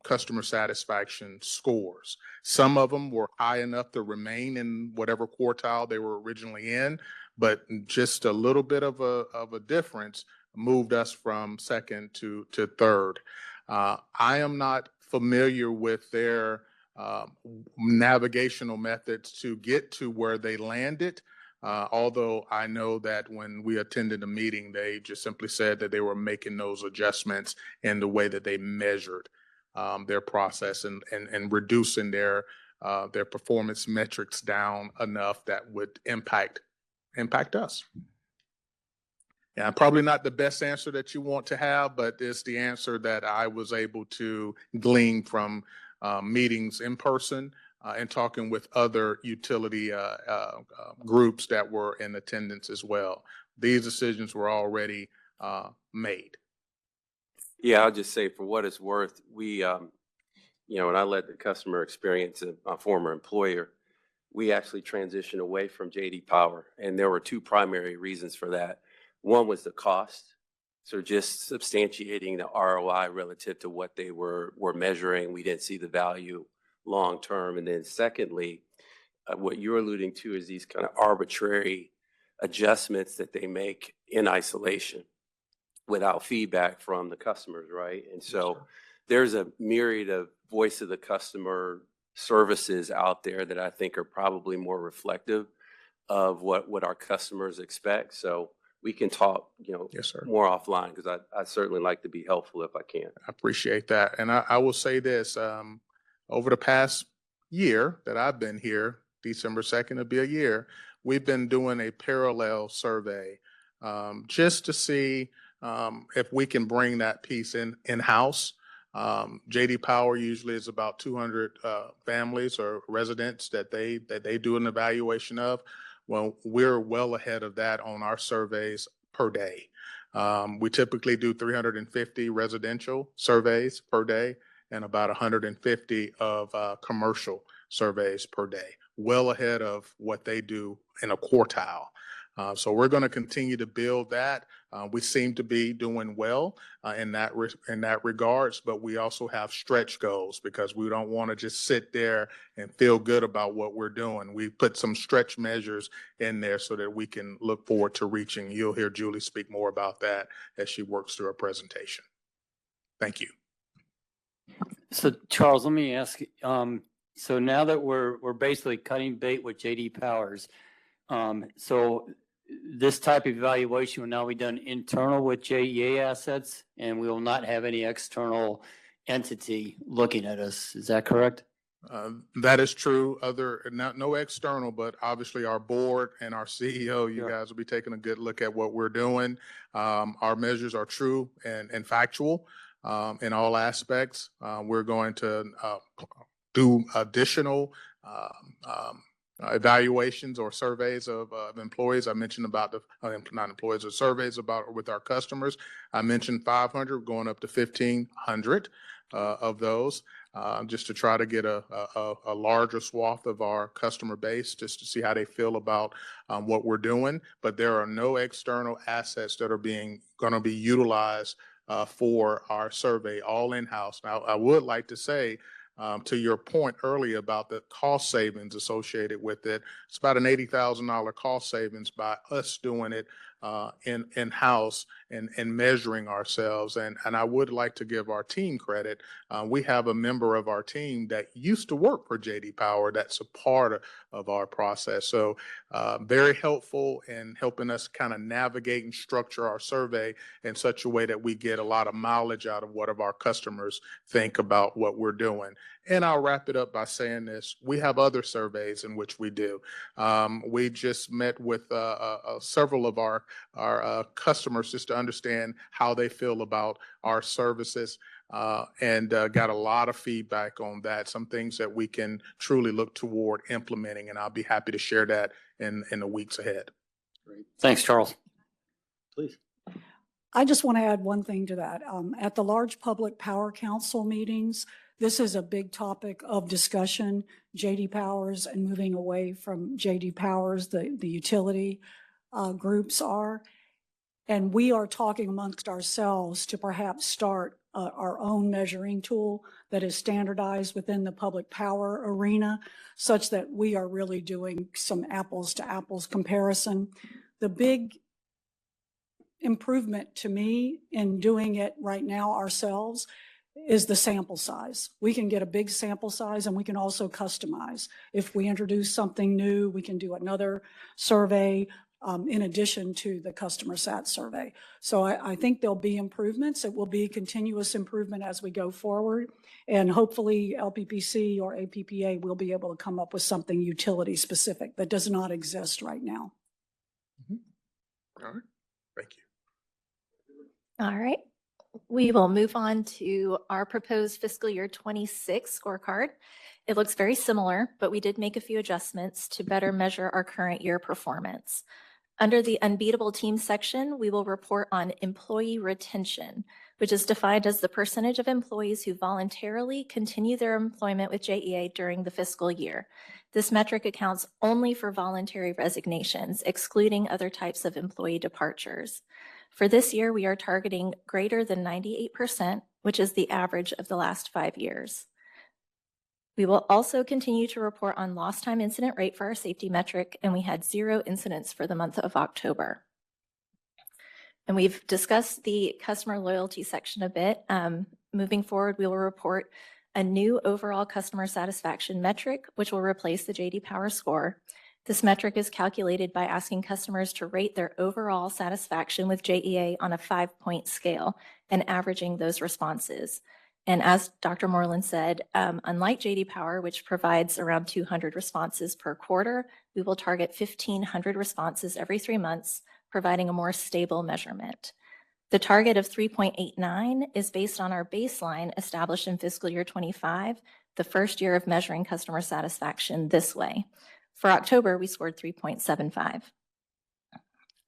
customer satisfaction scores. Some of them were high enough to remain in whatever quartile they were originally in, but just a little bit of a difference moved us from second to third. I am not familiar with their navigational methods to get to where they landed. Although I know that when we attended a meeting, they just simply said that they were making those adjustments in the way that they measured their process and reducing their performance metrics down enough that would impact us. Yeah, probably not the best answer that you want to have, but it's the answer that I was able to glean from meetings in person and talking with other utility groups that were in attendance as well. These decisions were already made. Yeah, I'll just say for what it's worth, we, when I led the customer experience at my former employer, we actually transitioned away from JD Power. And there were two primary reasons for that. One was the cost. So just substantiating the ROI relative to what they were measuring. We didn't see the value long term. And then secondly, what you're alluding to is these kind of arbitrary adjustments that they make in isolation without feedback from the customers, right? And so there's a myriad of voice of the customer services out there that I think are probably more reflective of what our customers expect. So we can talk, Yes, sir. more offline, because I certainly like to be helpful if I can. I appreciate that. And I will say this, over the past year that I've been here, December 2nd will be a year, we've been doing a parallel survey just to see if we can bring that piece in-house. JD Power usually is about 200 families or residents that they do an evaluation of. Well, we're well ahead of that on our surveys per day. We typically do 350 residential surveys per day and about 150 of commercial surveys per day, well ahead of what they do in a quartile. So we're going to continue to build that. We seem to be doing well in that regards, but we also have stretch goals because we don't want to just sit there and feel good about what we're doing. We put some stretch measures in there so that we can look forward to reaching. You'll hear Julie speak more about that as she works through her presentation. Thank you. So Charles, let me ask you, so now that we're basically cutting bait with JD Powers, so this type of evaluation will now be done internal with JEA assets, and we will not have any external entity looking at us. Is that correct? That is true. No external, but obviously our board and our CEO, you guys will be taking a good look at what we're doing. Our measures are true and factual in all aspects. We're going to do additional evaluations or surveys of employees. I mentioned about not employees, or surveys about with our customers. I mentioned 500, going up to 1,500 of those, just to try to get a larger swath of our customer base, just to see how they feel about what we're doing. But there are no external assets that are going to be utilized for our survey, all in-house. Now, I would like to say, to your point earlier about the cost savings associated with it, it's about an $80,000 cost savings by us doing it in-house and measuring ourselves. And I would like to give our team credit. We have a member of our team that used to work for JD Power that's a part of our process. So very helpful in helping us kind of navigate and structure our survey in such a way that we get a lot of mileage out of what of our customers think about what we're doing. And I'll wrap it up by saying this. We have other surveys in which we do. We just met with several of our customers just to understand how they feel about our services and got a lot of feedback on that, some things that we can truly look toward implementing. And I'll be happy to share that in the weeks ahead. Great. Thanks, Charles. Please. I just want to add one thing to that. At the large public power council meetings, this is a big topic of discussion, JD Powers and moving away from JD Powers, the utility groups are. And we are talking amongst ourselves to perhaps start our own measuring tool that is standardized within the public power arena, such that we are really doing some apples to apples comparison. The big improvement to me in doing it right now ourselves is the sample size. We can get a big sample size and we can also customize. If we introduce something new, we can do another survey in addition to the customer sat survey. So I think there'll be improvements. It will be continuous improvement as we go forward. And hopefully LPPC or APPA will be able to come up with something utility specific that does not exist right now. All right, thank you. All right. We will move on to our proposed fiscal year 26 scorecard. It looks very similar, but we did make a few adjustments to better measure our current year performance. Under the unbeatable team section, we will report on employee retention, which is defined as the percentage of employees who voluntarily continue their employment with JEA during the fiscal year. This metric accounts only for voluntary resignations, excluding other types of employee departures. For this year, we are targeting greater than 98%, which is the average of the last 5 years. We will also continue to report on lost time incident rate for our safety metric, and we had 0 incidents for the month of October. And we've discussed the customer loyalty section a bit. Moving forward, we will report a new overall customer satisfaction metric, which will replace the JD Power score. This metric is calculated by asking customers to rate their overall satisfaction with JEA on a 5-point scale and averaging those responses. And as Dr. Moreland said, unlike JD Power, which provides around 200 responses per quarter, we will target 1,500 responses every 3 months, providing a more stable measurement. The target of 3.89 is based on our baseline established in fiscal year 25, the first year of measuring customer satisfaction this way. For October, we scored 3.75.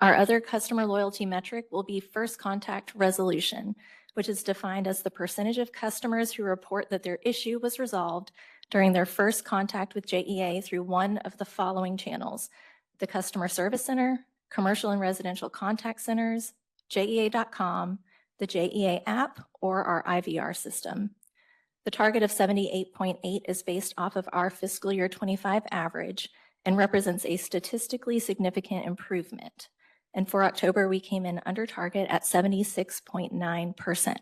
Our other customer loyalty metric will be first contact resolution, which is defined as the percentage of customers who report that their issue was resolved during their first contact with JEA through one of the following channels: the Customer Service Center, Commercial and Residential Contact Centers, JEA.com, the JEA app, or our IVR system. The target of 78.8 is based off of our fiscal year 25 average and represents a statistically significant improvement. And for October, we came in under target at 76.9%.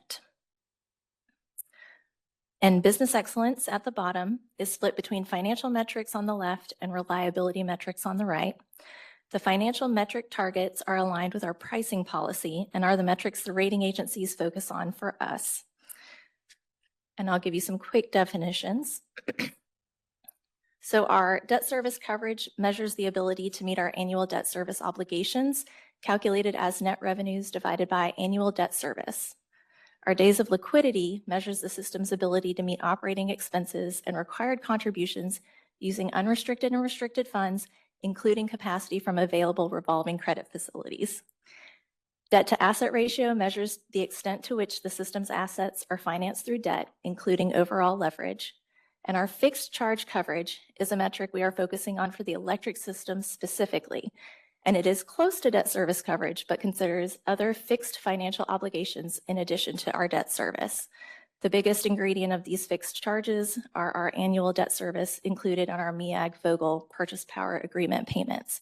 And business excellence at the bottom is split between financial metrics on the left and reliability metrics on the right. The financial metric targets are aligned with our pricing policy and are the metrics the rating agencies focus on for us. And I'll give you some quick definitions. So our debt service coverage measures the ability to meet our annual debt service obligations, calculated as net revenues divided by annual debt service. Our days of liquidity measures the system's ability to meet operating expenses and required contributions using unrestricted and restricted funds, including capacity from available revolving credit facilities. Debt to asset ratio measures the extent to which the system's assets are financed through debt, including overall leverage. And our fixed charge coverage is a metric we are focusing on for the electric system specifically. And it is close to debt service coverage, but considers other fixed financial obligations in addition to our debt service. The biggest ingredient of these fixed charges are our annual debt service included on our MEAG-Vogtle purchase power agreement payments.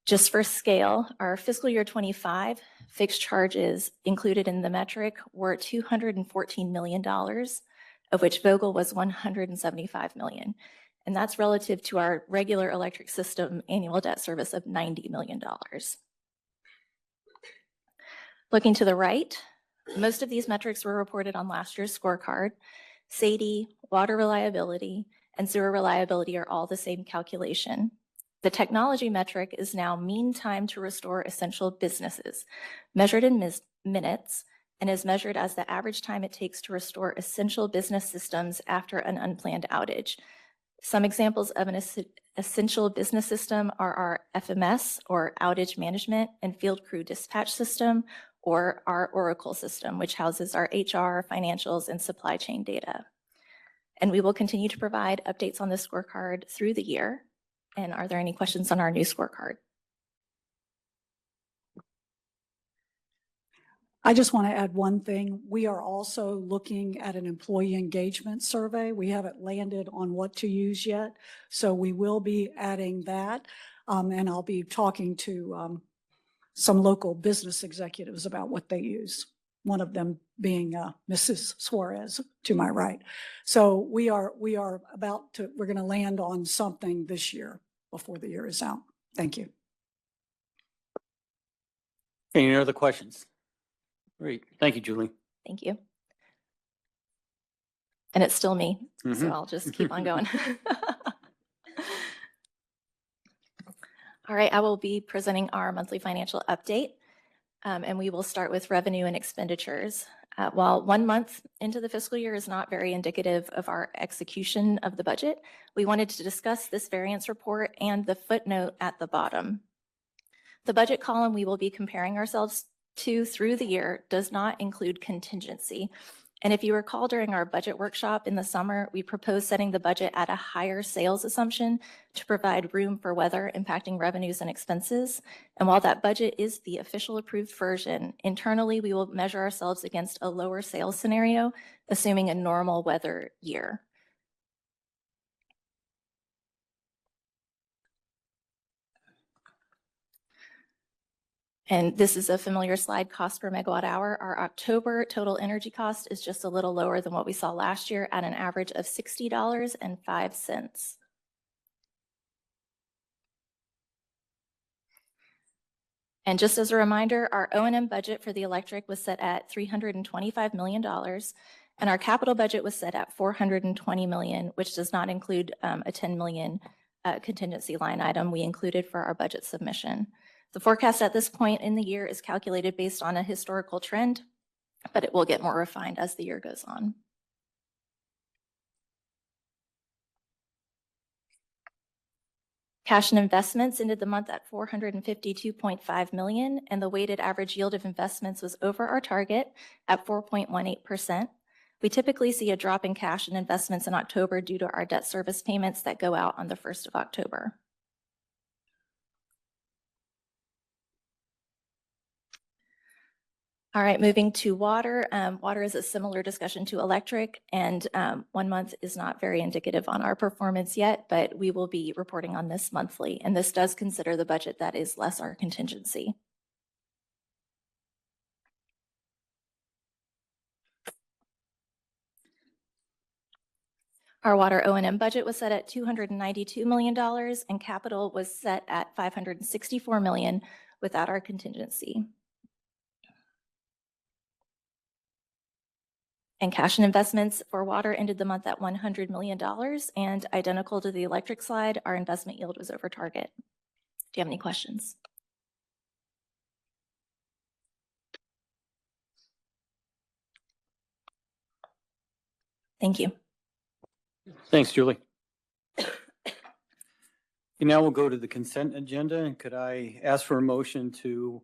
Just for scale, our fiscal year 25 fixed charges included in the metric were $214 million, of which Vogtle was $175 million. And that's relative to our regular electric system annual debt service of $90 million. Looking to the right, most of these metrics were reported on last year's scorecard. SAIDI, water reliability, and sewer reliability are all the same calculation. The technology metric is now mean time to restore essential businesses, measured in minutes, and is measured as the average time it takes to restore essential business systems after an unplanned outage. Some examples of an essential business system are our FMS, or outage management and field crew dispatch system, or our Oracle system, which houses our HR, financials, and supply chain data. And we will continue to provide updates on the scorecard through the year. And are there any questions on our new scorecard? I just want to add one thing. We are also looking at an employee engagement survey. We haven't landed on what to use yet, so we will be adding that. And I'll be talking to some local business executives about what they use. One of them being Mrs. Suarez to my right. So we are we're going to land on something this year before the year is out. Thank you. Any other questions? Great. Thank you, Julie. Thank you. And it's still me, so I'll just keep on going. All right, I will be presenting our monthly financial update, and we will start with revenue and expenditures. While 1 month into the fiscal year is not very indicative of our execution of the budget, we wanted to discuss this variance report and the footnote at the bottom. The budget column we will be comparing ourselves to through the year does not include contingency. And if you recall, during our budget workshop in the summer, we proposed setting the budget at a higher sales assumption to provide room for weather impacting revenues and expenses. And while that budget is the official approved version, internally we will measure ourselves against a lower sales scenario, assuming a normal weather year. And this is a familiar slide, cost per megawatt hour. Our October total energy cost is just a little lower than what we saw last year at an average of $60.05. And just as a reminder, our O&M budget for the electric was set at $325 million, and our capital budget was set at $420 million, which does not include a $10 million contingency line item we included for our budget submission. The forecast at this point in the year is calculated based on a historical trend, but it will get more refined as the year goes on. Cash and investments ended the month at $452.5 million, and the weighted average yield of investments was over our target at 4.18%. We typically see a drop in cash and investments in October due to our debt service payments that go out on the 1st of October. All right, moving to water. Water is a similar discussion to electric, and 1 month is not very indicative on our performance yet, but we will be reporting on this monthly, and this does consider the budget that is less our contingency. Our water O&M budget was set at $292 million, and capital was set at $564 million without our contingency. And cash and investments for water ended the month at $100 million, and identical to the electric slide, our investment yield was over target. Do you have any questions? Thank you. Thanks, Julie. Now we'll go to the consent agenda, and could I ask for a motion to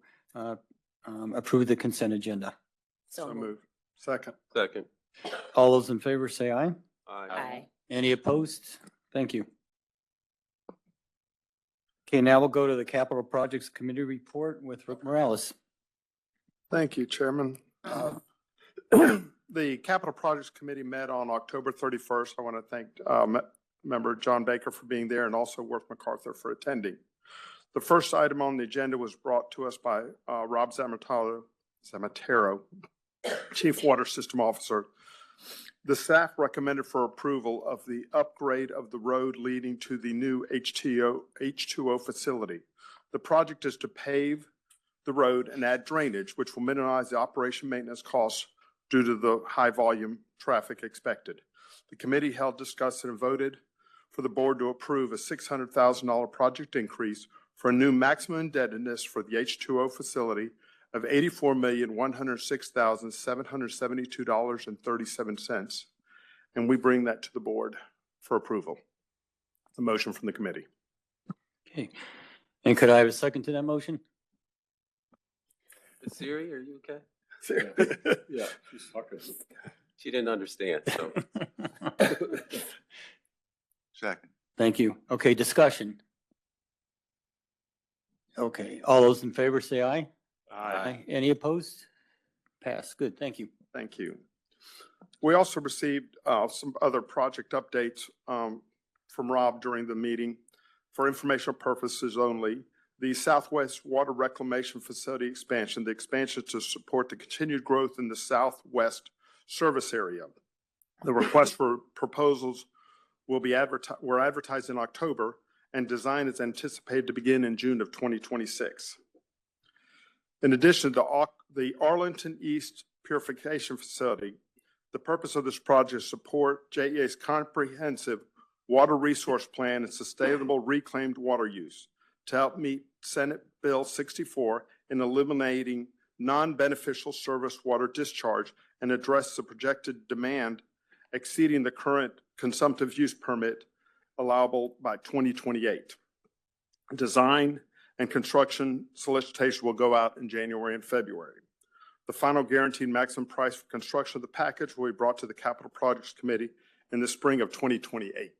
approve the consent agenda? So moved. Second. Second. All those in favor say aye. Aye. Any opposed? Thank you. Okay, now we'll go to the Capital Projects Committee report with Rick Morales. Thank you, Chairman. The Capital Projects Committee met on October 31st. I want to thank Member John Baker for being there and also Worth MacArthur for attending. The first item on the agenda was brought to us by Rob Zamatero, Chief Water System Officer. The staff recommended for approval of the upgrade of the road leading to the new H2O facility. The project is to pave the road and add drainage, which will minimize the operation maintenance costs due to the high volume traffic expected. The committee held, discussed, and voted for the board to approve a $600,000 project increase for a new maximum indebtedness for the H2O facility of $84,106,772.37. And we bring that to the board for approval. The motion from the committee. Okay. And could I have a second to that motion? Siri, are you okay? Yeah, she's talking. She didn't understand, so. Second. Thank you. Okay, discussion. Okay, all those in favor say aye. Aye. Any opposed? Pass. Good, thank you. Thank you. We also received some other project updates from Rob during the meeting. For informational purposes only, the Southwest Water Reclamation Facility expansion, the expansion to support the continued growth in the Southwest service area. The request for proposals will be were advertised in October, and design is anticipated to begin in June of 2026. In addition to the Arlington East Purification Facility, the purpose of this project is support JEA's comprehensive water resource plan and sustainable reclaimed water use to help meet Senate Bill 64 in eliminating non-beneficial service water discharge and address the projected demand exceeding the current consumptive use permit allowable by 2028. Design and construction solicitation will go out in January and February. The final guaranteed maximum price for construction of the package will be brought to the Capital Projects Committee in the spring of 2028.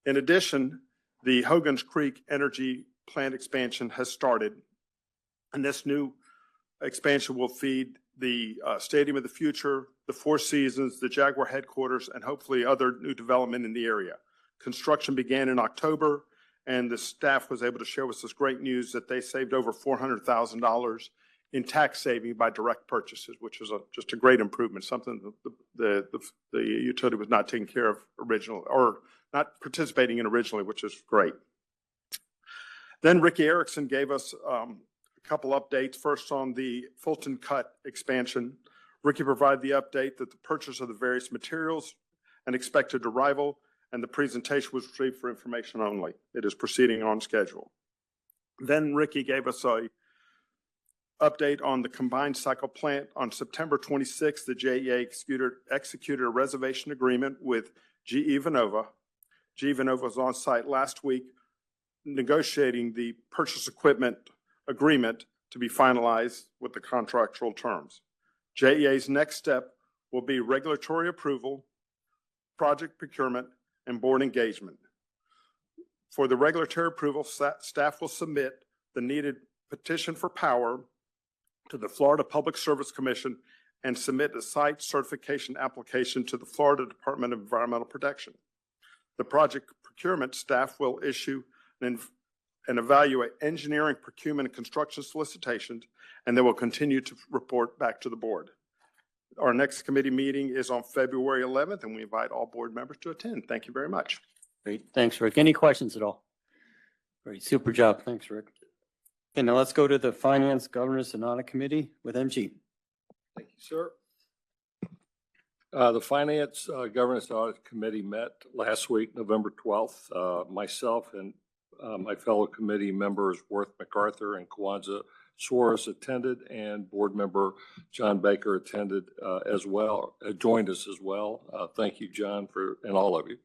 In addition, the Hogan's Creek Energy Plant expansion has started, and this new expansion will feed the Stadium of the Future, the Four Seasons, the Jaguar headquarters, and hopefully other new development in the area. Construction began in October, and the staff was able to share with us great news that they saved over $400,000 in tax saving by direct purchases, which is just a great improvement, something the utility was not taking care of originally, or not participating in originally, which is great. Then Ricky Erickson gave us a couple updates. First on the Fulton Cut expansion. Ricky provided the update that the purchase of the various materials and expected arrival and the presentation was received for information only. It is proceeding on schedule. Then Ricky gave us a update on the combined cycle plant. On September 26th, the JEA executed a reservation agreement with GE Vernova. GE Vernova was on site last week negotiating the purchase equipment agreement to be finalized with the contractual terms. JEA's next step will be regulatory approval, project procurement, and board engagement. For the regulatory approval, staff will submit the needed petition for power to the Florida Public Service Commission and submit a site certification application to the Florida Department of Environmental Protection. The project procurement staff will issue and evaluate engineering, procurement, and construction solicitations, and they will continue to report back to the board. Our next committee meeting is on February 11th, and we invite all board members to attend. Thank you very much. Great, thanks, Rick. Any questions at all? Great, super job. Thanks, Rick. Okay, now let's go to the Finance, Governance, and Audit Committee with MG. Thank you, sir. The Finance, Governance, and Audit Committee met last week, November 12th. Myself and my fellow committee members, Worth MacArthur and Kwanzaa Suarez attended, and board member John Baker attended as well, joined us as well. Thank you, John, and all of you.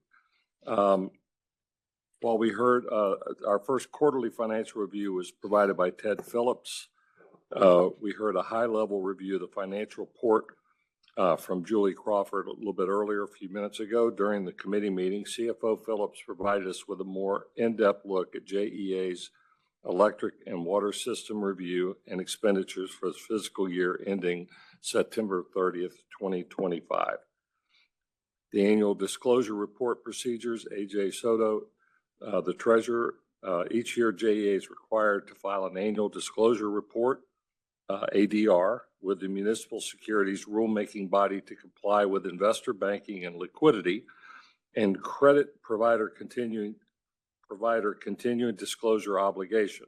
While we heard our first quarterly financial review was provided by Ted Phillips, we heard a high-level review of the financial report from Julie Crawford a little bit earlier, a few minutes ago. During the committee meeting, CFO Phillips provided us with a more in-depth look at JEA's electric and water system review and expenditures for the fiscal year ending September 30th, 2025. The annual disclosure report procedures, AJ Soto, the treasurer, each year JEA is required to file an annual disclosure report, ADR, with the municipal securities rulemaking body to comply with investor banking and liquidity and credit provider continuing disclosure obligation.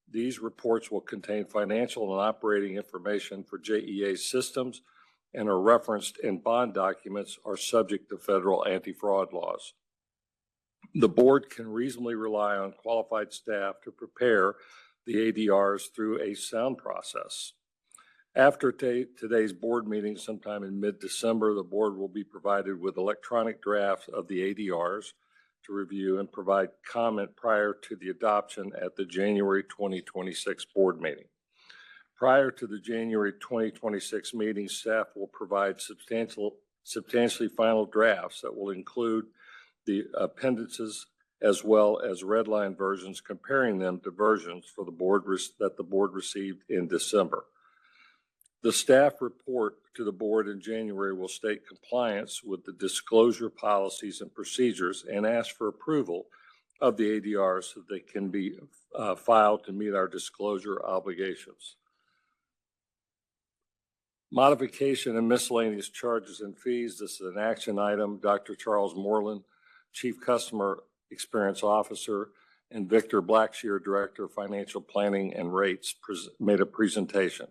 These reports will contain financial and operating information for JEA systems and are referenced in bond documents are subject to federal anti-fraud laws. The board can reasonably rely on qualified staff to prepare the ADRs through a sound process. After today's board meeting sometime in mid-December, the board will be provided with electronic drafts of the ADRs to review and provide comment prior to the adoption at the January 2026 board meeting. Prior to the January 2026 meeting, staff will provide substantially final drafts that will include the appendices as well as redline versions, comparing them to versions for the board that the board received in December. The staff report to the board in January will state compliance with the disclosure policies and procedures and ask for approval of the ADRs so they can be filed to meet our disclosure obligations. Modification and miscellaneous charges and fees. This is an action item. Dr. Charles Moreland, Chief Customer Experience Officer, and Victor Blackshear, Director of Financial Planning and Rates, made a presentation.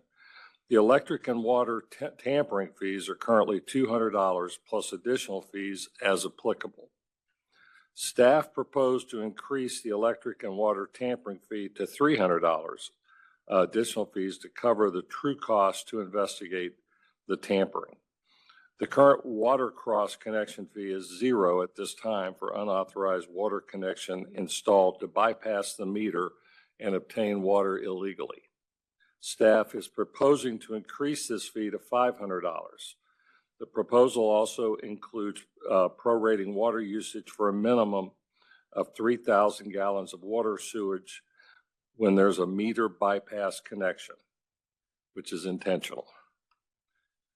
The electric and water tampering fees are currently $200 plus additional fees as applicable. Staff proposed to increase the electric and water tampering fee to $300 additional fees to cover the true cost to investigate the tampering. The current water cross connection fee is $0 at this time for unauthorized water connection installed to bypass the meter and obtain water illegally. Staff is proposing to increase this fee to $500. The proposal also includes prorating water usage for a minimum of 3,000 gallons of water sewage when there's a meter bypass connection, which is intentional.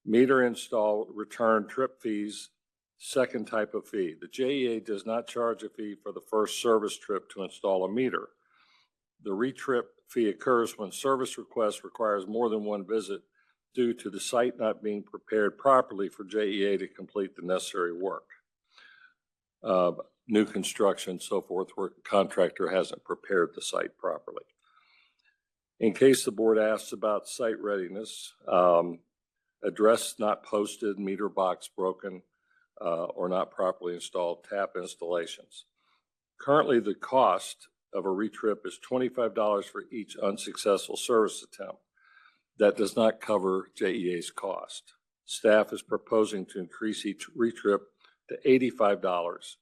Meter install return trip fees, second type of fee. The JEA does not charge a fee for the first service trip to install a meter. The retrip fee occurs when service request requires more than one visit due to the site not being prepared properly for JEA to complete the necessary work. New construction, so forth, where the contractor hasn't prepared the site properly. In case the board asks about site readiness, address not posted, meter box broken, or not properly installed tap installations. Currently, the cost of a retrip is $25 for each unsuccessful service attempt. That does not cover JEA's cost. Staff is proposing to increase each retrip to $85.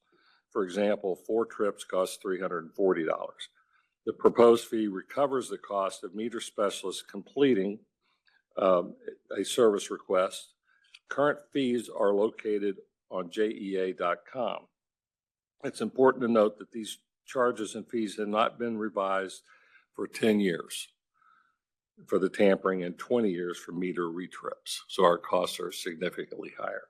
For example, 4 trips cost $340. The proposed fee recovers the cost of meter specialists completing a service request. Current fees are located on JEA.com. It's important to note that these charges and fees have not been revised for 10 years for the tampering and 20 years for meter retrips. So our costs are significantly higher.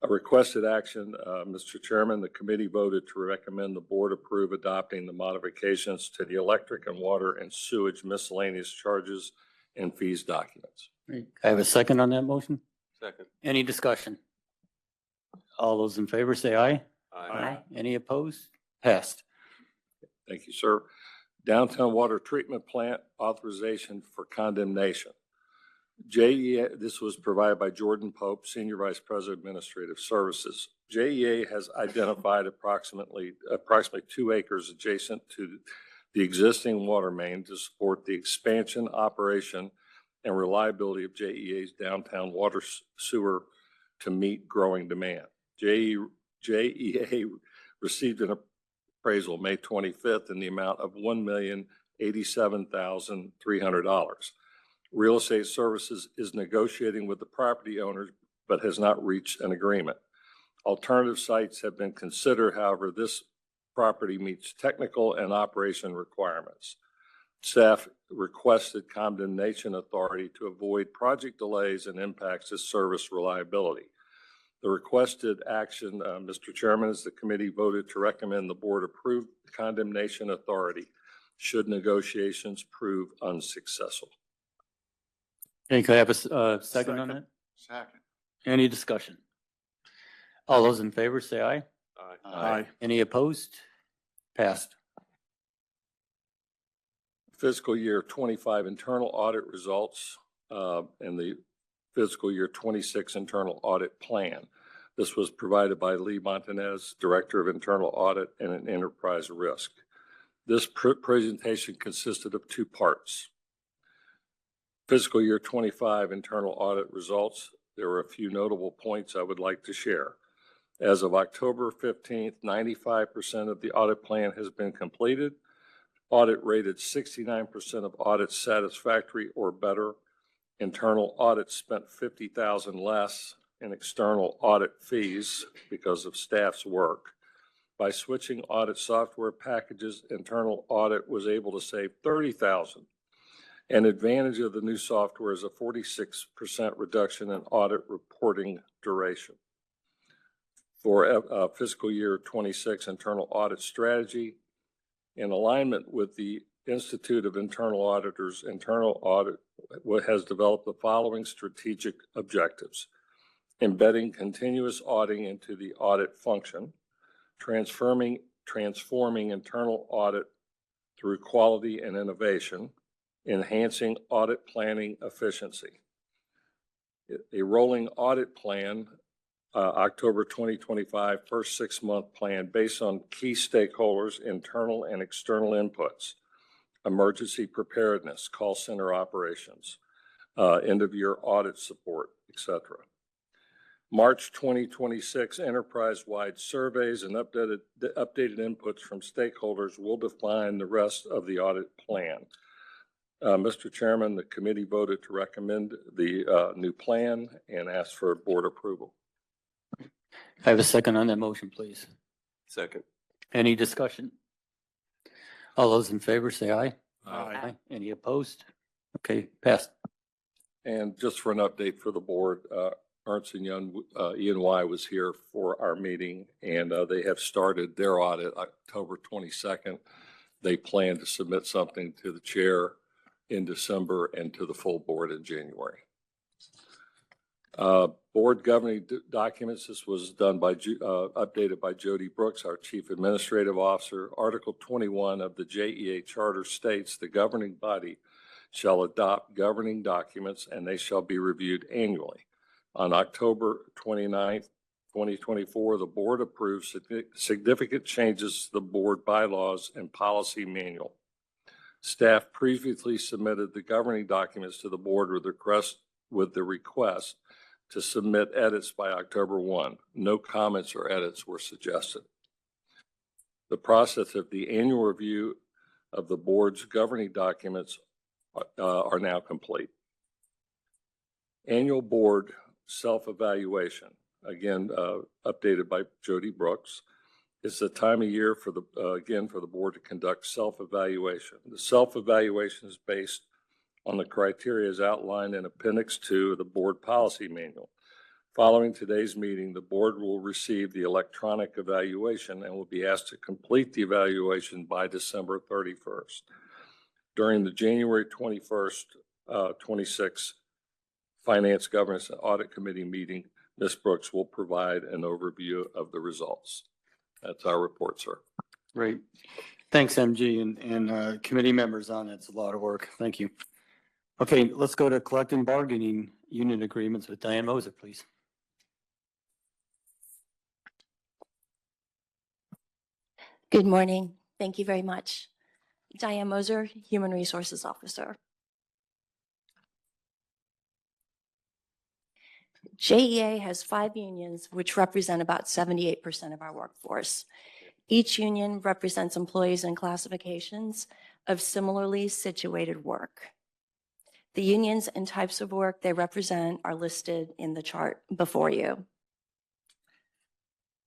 A requested action, Mr. Chairman, the committee voted to recommend the board approve adopting the modifications to the electric and water and sewage miscellaneous charges and fees documents. I have a second on that motion. Second. Any discussion? All those in favor say aye. Aye. Any opposed? Passed. Thank you, sir. Downtown Water Treatment Plant authorization for condemnation. JEA, this was provided by Jordan Pope, Senior Vice President, Administrative Services. JEA has identified approximately 2 acres adjacent to the existing water main to support the expansion, operation, and reliability of JEA's downtown water sewer to meet growing demand. JEA received an appraisal May 25th in the amount of $1,087,300. Real Estate Services is negotiating with the property owners, but has not reached an agreement. Alternative sites have been considered. However, this property meets technical and operation requirements. Staff requested condemnation authority to avoid project delays and impacts to service reliability. The requested action, Mr. Chairman, is the committee voted to recommend the board approve the condemnation authority should negotiations prove unsuccessful. Okay, could I have a second on that? Second. Any discussion? All those in favor say aye. Aye. Any opposed? Passed. Fiscal year 25 internal audit results and the fiscal year 26 internal audit plan. This was provided by Lee Montanez, Director of Internal Audit and an Enterprise Risk. This presentation consisted of 2 parts. Fiscal year 25 internal audit results. There were a few notable points I would like to share. As of October 15th, 95% of the audit plan has been completed. Audit rated 69% of audits satisfactory or better. Internal audits spent $50,000 less in external audit fees because of staff's work. By switching audit software packages, internal audit was able to save $30,000. An advantage of the new software is a 46% reduction in audit reporting duration. For fiscal year 26 internal audit strategy, in alignment with the Institute of Internal Auditors, internal audit has developed the following strategic objectives: embedding continuous auditing into the audit function, transforming internal audit through quality and innovation, enhancing audit planning efficiency. A rolling audit plan, October 2025, first 6-month plan based on key stakeholders, internal and external inputs, emergency preparedness, call center operations, end-of-year audit support, etc. March 2026 enterprise-wide surveys and updated inputs from stakeholders will define the rest of the audit plan. Mr. Chairman, the committee voted to recommend the new plan and ask for board approval. I have a second on that motion, please. Second. Any discussion? All those in favor say aye. Aye. Any opposed? Okay, passed. And just for an update for the board, Ernst & Young, E&Y was here for our meeting, and they have started their audit October 22nd. They plan to submit something to the chair in December and to the full board in January. Board governing documents, this was done by, updated by Jody Brooks, our Chief Administrative Officer. Article 21 of the JEA Charter states the governing body shall adopt governing documents and they shall be reviewed annually. On October 29th, 2024, the board approved significant changes to the board bylaws and policy manual. Staff previously submitted the governing documents to the board with the request to submit edits by October 1. No comments or edits were suggested. The process of the annual review of the board's governing documents are now complete. Annual board self-evaluation, again, updated by Jody Brooks. It's the time of year for the, again, for the board to conduct self-evaluation. The self-evaluation is based on the criteria as outlined in Appendix 2 of the board policy manual. Following today's meeting, the board will receive the electronic evaluation and will be asked to complete the evaluation by December 31st. During the January 21st, 26 Finance, Governance, and Audit Committee meeting, Ms. Brooks will provide an overview of the results. That's our report, sir. Great. Thanks, MG, and committee members on it. It's a lot of work. Thank you. Okay, let's go to collective bargaining union agreements with Diane Moser, please. Good morning. Thank you very much. Diane Moser, Human Resources Officer. JEA has 5 unions, which represent about 78% of our workforce. Each union represents employees and classifications of similarly situated work. The unions and types of work they represent are listed in the chart before you.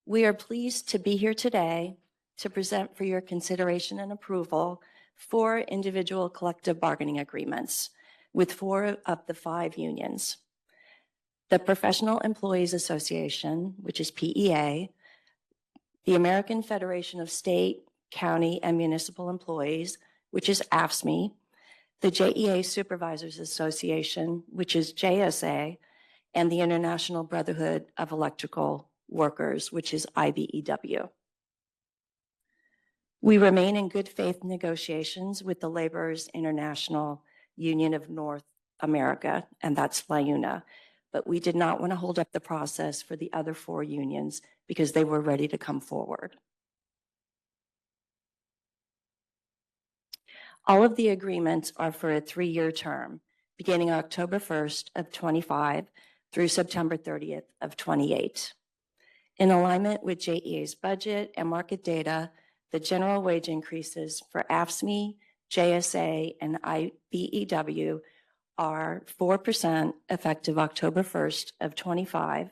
We are pleased to be here today to present for your consideration and approval 4 individual collective bargaining agreements with 4 of the 5 unions. The Professional Employees Association, which is PEA, the American Federation of State, County, and Municipal Employees, which is AFSCME, the JEA Supervisors Association, which is JSA, and the International Brotherhood of Electrical Workers, which is IBEW. We remain in good faith negotiations with the Laborers International Union of North America, and that's LIUNA, but we did not want to hold up the process for the other 4 unions because they were ready to come forward. All of the agreements are for a 3-year term, beginning October 1st of 25 through September 30th of 28. In alignment with JEA's budget and market data, the general wage increases for AFSCME, JSA, and IBEW are 4% effective October 1st of 25,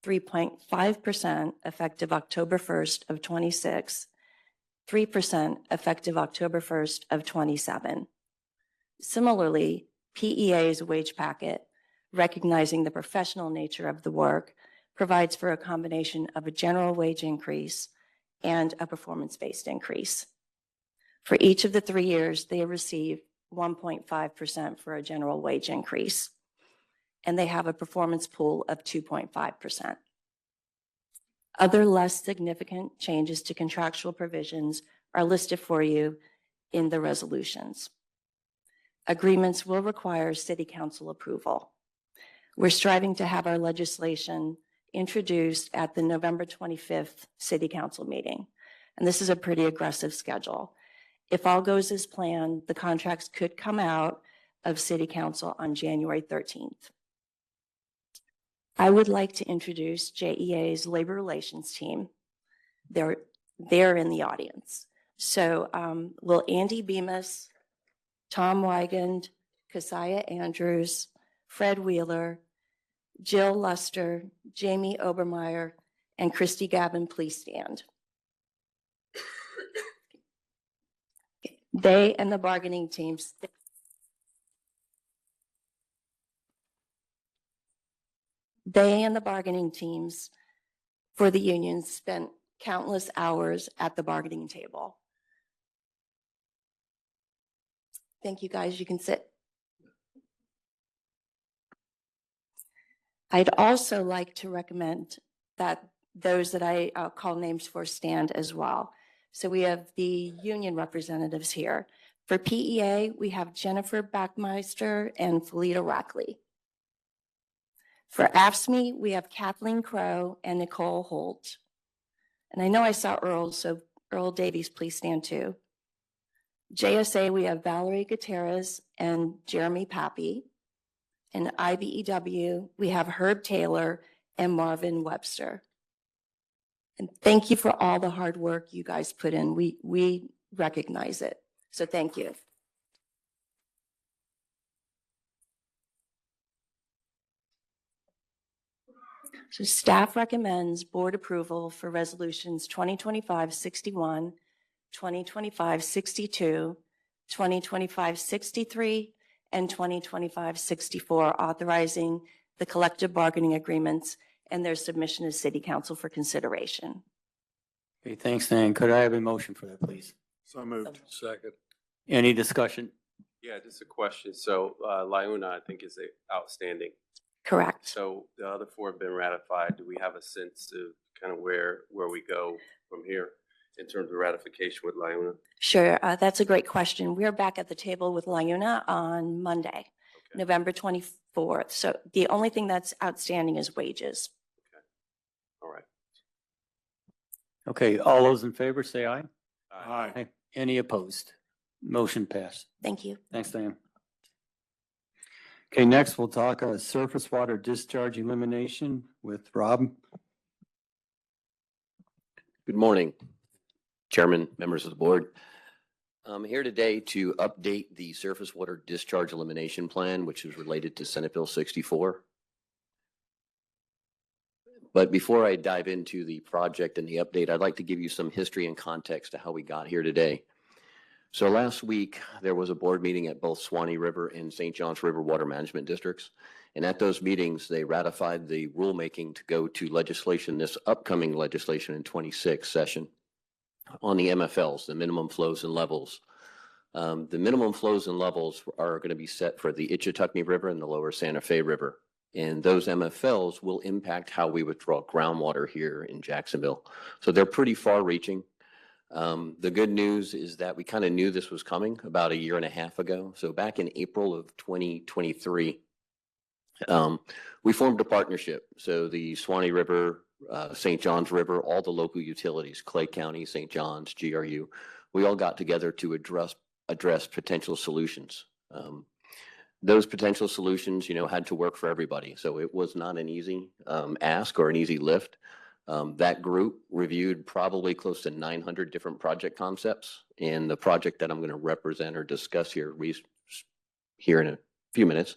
3.5% effective October 1st of 26, 3% effective October 1st of 27. Similarly, PEA's wage packet, recognizing the professional nature of the work, provides for a combination of a general wage increase and a performance-based increase. For each of the 3 years, they have received 1.5% for a general wage increase, and they have a performance pool of 2.5%. Other less significant changes to contractual provisions are listed for you in the resolutions. Agreements will require City Council approval. We're striving to have our legislation introduced at the November 25th City Council meeting, and this is a pretty aggressive schedule. If all goes as planned, the contracts could come out of City Council on January 13th. I would like to introduce JEA's Labor Relations team. They're in the audience. So will Andy Bemis, Tom Wigand, Keziah Andrews, Fred Wheeler, Jill Luster, Jamie Obermeyer, and Christy Gavin please stand? They and the bargaining teams. They and the bargaining teams for the unions spent countless hours at the bargaining table. Thank you, guys. You can sit. I'd also like to recommend that those that I call names for stand as well. So we have the union representatives here. For PEA, we have Jennifer Backmeister and Felita Rackley. For AFSCME, we have Kathleen Crow and Nicole Holt. And I know I saw Earl, so Earl Davies, please stand too. JSA, we have Valerie Gutierrez and Jeremy Pappy. And IBEW, we have Herb Taylor and Marvin Webster. And thank you for all the hard work you guys put in. We recognize it. So thank you. So staff recommends board approval for resolutions 2025-61, 2025-62, 2025-63, and 2025-64, authorizing the collective bargaining agreements and their submission to City Council for consideration. Okay, thanks, Dan. Could I have a motion for that, please? So moved. Second. Any discussion? Yeah, just a question. So Lyuna, I think, is outstanding. Correct. So the other four have been ratified. Do we have a sense of kind of where we go from here in terms of ratification with Lyuna? Sure, that's a great question. We're back at the table with Lyuna on Monday, November 24th. So the only thing that's outstanding is wages. All right. Okay, all those in favor say aye. Aye. Any opposed? Motion passed. Thank you. Thanks, Dan. Okay, next we'll talk surface water discharge elimination with Rob. Good morning, Chairman, members of the board. I'm here today to update the surface water discharge elimination plan, which is related to Senate Bill 64. But before I dive into the project and the update, I'd like to give you some history and context to how we got here today. So last week, there was a board meeting at both Swanee River and St. Johns River Water Management Districts. And at those meetings, they ratified the rulemaking to go to legislation, this upcoming legislation in 26 session on the MFLs, the minimum flows and levels. The minimum flows and levels are going to be set for the Itchitucknee River and the lower Santa Fe River. And those MFLs will impact how we withdraw groundwater here in Jacksonville. So they're pretty far reaching. The good news is that we kind of knew this was coming about a year and a half ago. So back in April of 2023, we formed a partnership. So the Swanee River, St. Johns River, all the local utilities, Clay County, St. Johns, GRU, we all got together to address potential solutions. Those potential solutions, had to work for everybody. So it was not an easy ask or an easy lift. That group reviewed probably close to 900 different project concepts, and the project that I'm going to represent or discuss here in a few minutes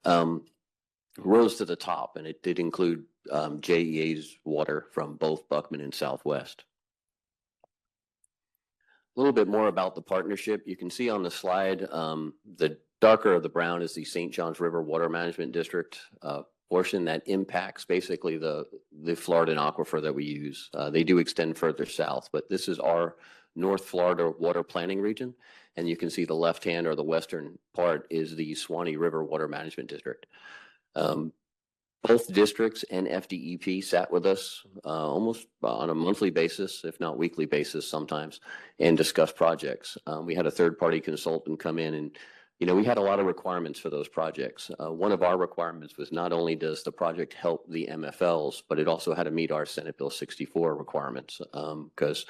rose to the top, and it did include JEA's water from both Buckman and Southwest. A little bit more about the partnership. You can see on the slide, the darker of the brown is the St. Johns River Water Management District portion that impacts basically the Floridan aquifer that we use. They do extend further south, but this is our North Florida water planning region. And you can see the left hand or the western part is the Swanee River Water Management District. Both districts and FDEP sat with us almost on a monthly basis, if not weekly basis sometimes, and discussed projects. We had a third-party consultant come in and, we had a lot of requirements for those projects. One of our requirements was not only does the project help the MFLs, but it also had to meet our Senate Bill 64 requirements because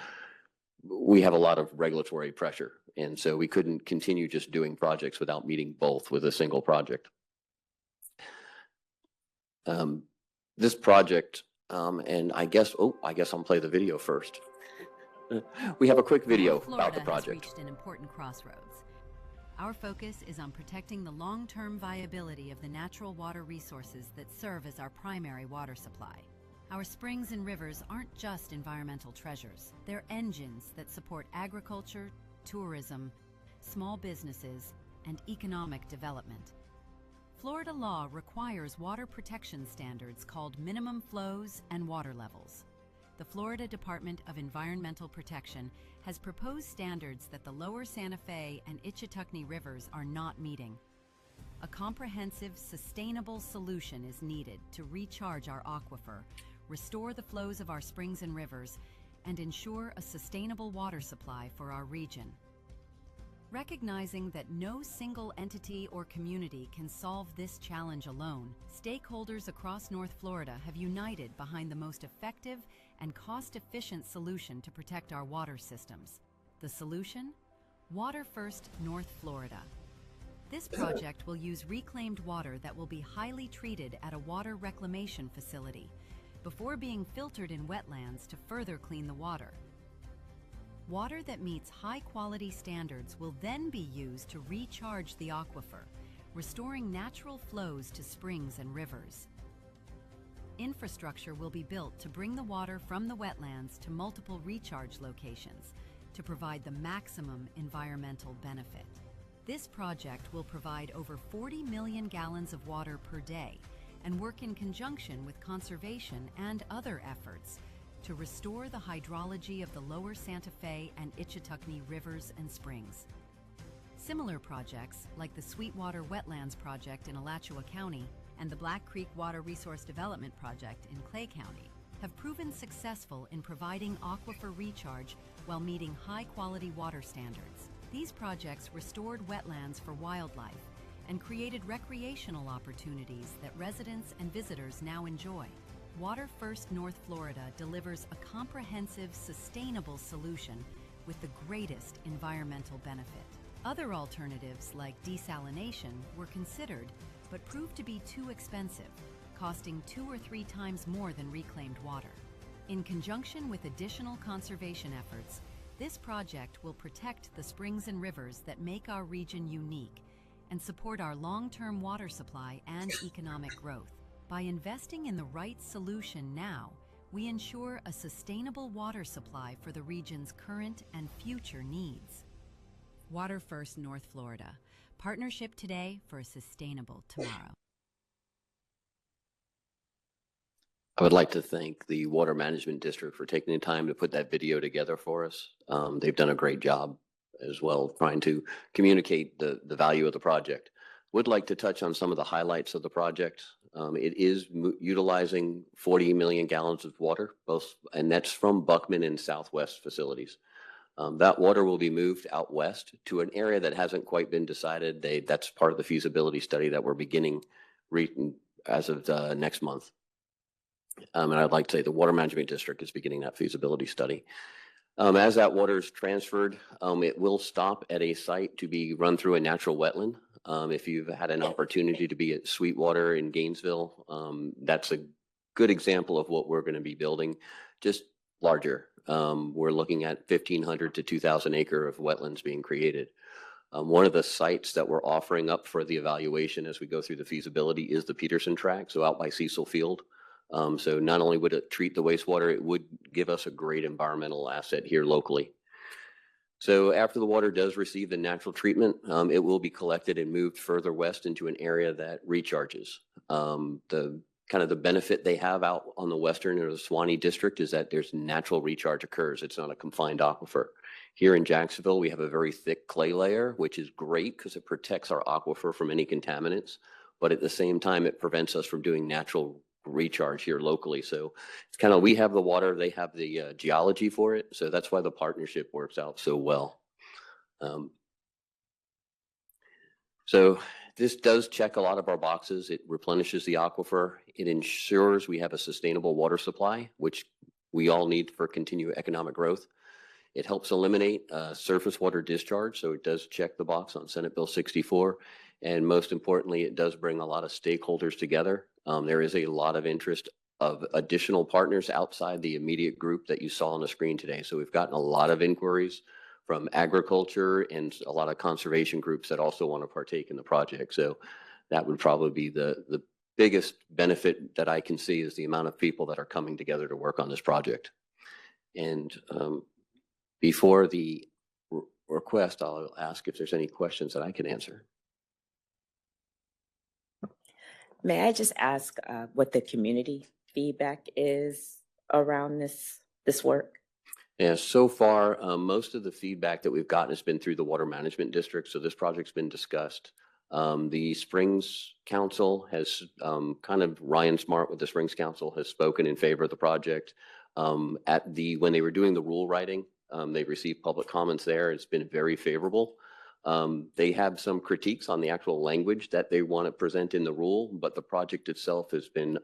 we have a lot of regulatory pressure. And so we couldn't continue just doing projects without meeting both with a single project. This project, and I guess I'll play the video first. We have a quick video about the project. Has reached an important crossroads. Our focus is on protecting the long-term viability of the natural water resources that serve as our primary water supply. Our springs and rivers aren't just environmental treasures. They're engines that support agriculture, tourism, small businesses, and economic development. Florida law requires water protection standards called minimum flows and water levels. The Florida Department of Environmental Protection has proposed standards that the lower Santa Fe and Itchitucknee rivers are not meeting. A comprehensive, sustainable solution is needed to recharge our aquifer, restore the flows of our springs and rivers, and ensure a sustainable water supply for our region. Recognizing that no single entity or community can solve this challenge alone, stakeholders across North Florida have united behind the most effective and cost-efficient solution to protect our water systems. The solution? Water First North Florida. This project will use reclaimed water that will be highly treated at a water reclamation facility before being filtered in wetlands to further clean the water. Water that meets high-quality standards will then be used to recharge the aquifer, restoring natural flows to springs and rivers. Infrastructure will be built to bring the water from the wetlands to multiple recharge locations to provide the maximum environmental benefit. This project will provide over 40 million gallons of water per day and work in conjunction with conservation and other efforts to restore the hydrology of the lower Santa Fe and Itchitucknee rivers and springs. Similar projects, like the Sweetwater Wetlands Project in Alachua County and the Black Creek Water Resource Development Project in Clay County, have proven successful in providing aquifer recharge while meeting high-quality water standards. These projects restored wetlands for wildlife and created recreational opportunities that residents and visitors now enjoy. Water First North Florida delivers a comprehensive, sustainable solution with the greatest environmental benefit. Other alternatives like desalination were considered, but proved to be too expensive, costing 2 or 3 times more than reclaimed water. In conjunction with additional conservation efforts, this project will protect the springs and rivers that make our region unique and support our long-term water supply and economic growth. By investing in the right solution now, we ensure a sustainable water supply for the region's current and future needs. Water First North Florida. Partnership today for a sustainable tomorrow. I would like to thank the Water Management District for taking the time to put that video together for us. They've done a great job as well trying to communicate the value of the project. Would like to touch on some of the highlights of the project. It is utilizing 40 million gallons of water, and that's from Buckman and Southwest facilities. That water will be moved out west to an area that hasn't quite been decided. That's part of the feasibility study that we're beginning as of next month. And I'd like to say the Water Management District is beginning that feasibility study. As that water is transferred, it will stop at a site to be run through a natural wetland. If you've had an opportunity to be at Sweetwater in Gainesville, that's a good example of what we're going to be building, just larger. We're looking at 1,500 to 2,000 acre of wetlands being created. One of the sites that we're offering up for the evaluation as we go through the feasibility is the Peterson track, so out by Cecil Field. So not only would it treat the wastewater, it would give us a great environmental asset here locally. So after the water does receive the natural treatment, it will be collected and moved further west into an area that recharges. The kind of the benefit they have out on the western or the Suwannee district is that there's natural recharge occurs. It's not a confined aquifer. Here in Jacksonville, we have a very thick clay layer, which is great because it protects our aquifer from any contaminants, but at the same time, it prevents us from doing natural recharge here locally. So it's kind of, we have the water, they have the geology for it. So that's why the partnership works out so well. So this does check a lot of our boxes. It replenishes the aquifer. It ensures we have a sustainable water supply, which we all need for continued economic growth. It helps eliminate surface water discharge. So it does check the box on Senate Bill 64. And most importantly, it does bring a lot of stakeholders together. There is a lot of interest of additional partners outside the immediate group that you saw on the screen today. So we've gotten a lot of inquiries from agriculture and a lot of conservation groups that also want to partake in the project. So that would probably be the biggest benefit that I can see is the amount of people that are coming together to work on this project. And before the request, I'll ask if there's any questions that I can answer. May I just ask what the community feedback is around this work? Yeah, so far, most of the feedback that we've gotten has been through the Water Management District. So this project's been discussed. The Springs Council has kind of, Ryan Smart with the Springs Council has spoken in favor of the project. When they were doing the rule writing, they received public comments there. It's been very favorable. They have some critiques on the actual language that they want to present in the rule, but the project itself has been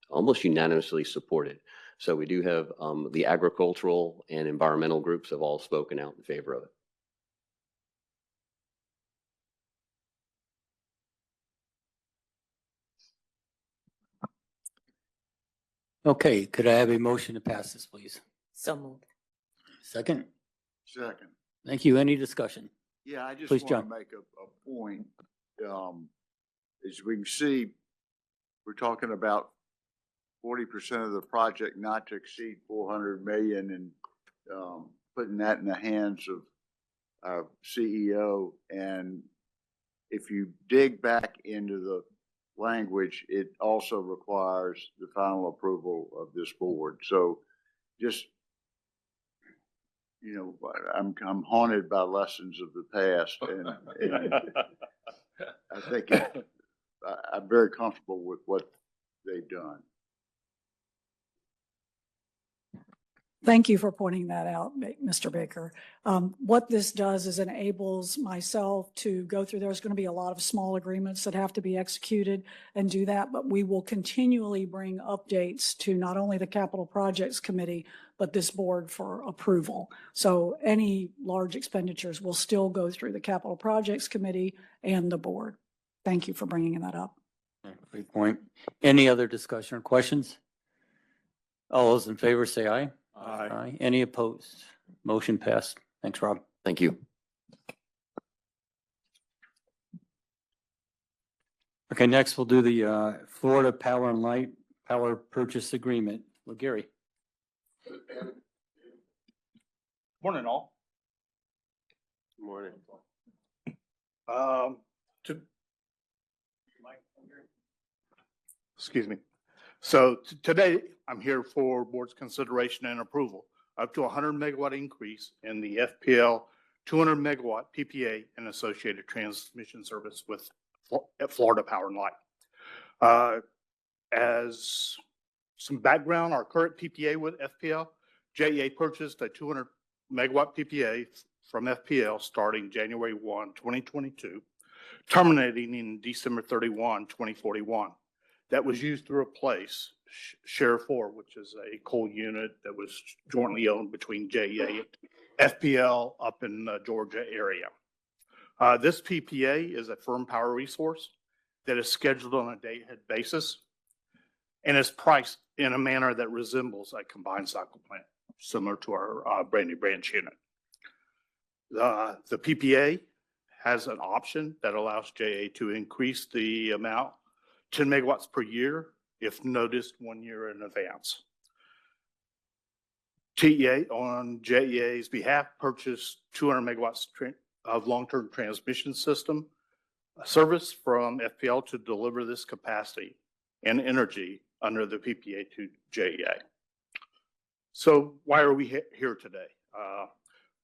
almost unanimously supported. So we do have the agricultural and environmental groups have all spoken out in favor of it. Okay, could I have a motion to pass this, please? So moved. Second? Second. Thank you. Any discussion? Yeah, I just Please, want John. to make a point. As we can see, we're talking about 40% of the project not to exceed 400 million and putting that in the hands of our CEO. And if you dig back into the language, it also requires the final approval of this board. So just, you know, I'm haunted by lessons of the past, and I think I'm very comfortable with what they've done. Thank you for pointing that out, Mr. Baker. What this does is enables myself to go through, there's going to be a lot of small agreements that have to be executed and do that, but we will continually bring updates to not only the Capital Projects Committee, but this board for approval. So any large expenditures will still go through the Capital Projects Committee and the board. Thank you for bringing that up. Great point. Any other discussion or questions? All those in favor say aye. Aye. Any opposed? Motion passed. Thanks, Rob. Thank you. Okay, next we'll do the Florida Power and Light Power Purchase Agreement. Well, Gary. Morning, all. Good morning. Excuse me. So today I'm here for board's consideration and approval up to 100 megawatt increase in the FPL 200 megawatt PPA and associated transmission service with Florida Power and Light. As some background, our current PPA with FPL, JEA purchased a 200 megawatt PPA from FPL starting January 1, 2022, terminating in December 31, 2041. That was used to replace Share 4, which is a coal unit that was jointly owned between JEA and FPL up in the Georgia area. This PPA is a firm power resource that is scheduled on a day-ahead basis and is priced in a manner that resembles a combined cycle plant, similar to our Brandy Branch unit. The PPA has an option that allows JA to increase the amount 10 megawatts per year if noticed 1 year in advance. TEA on JEA's behalf purchased 200 megawatts of long-term transmission system service from FPL to deliver this capacity and energy under the PPA to JEA. So why are we here today?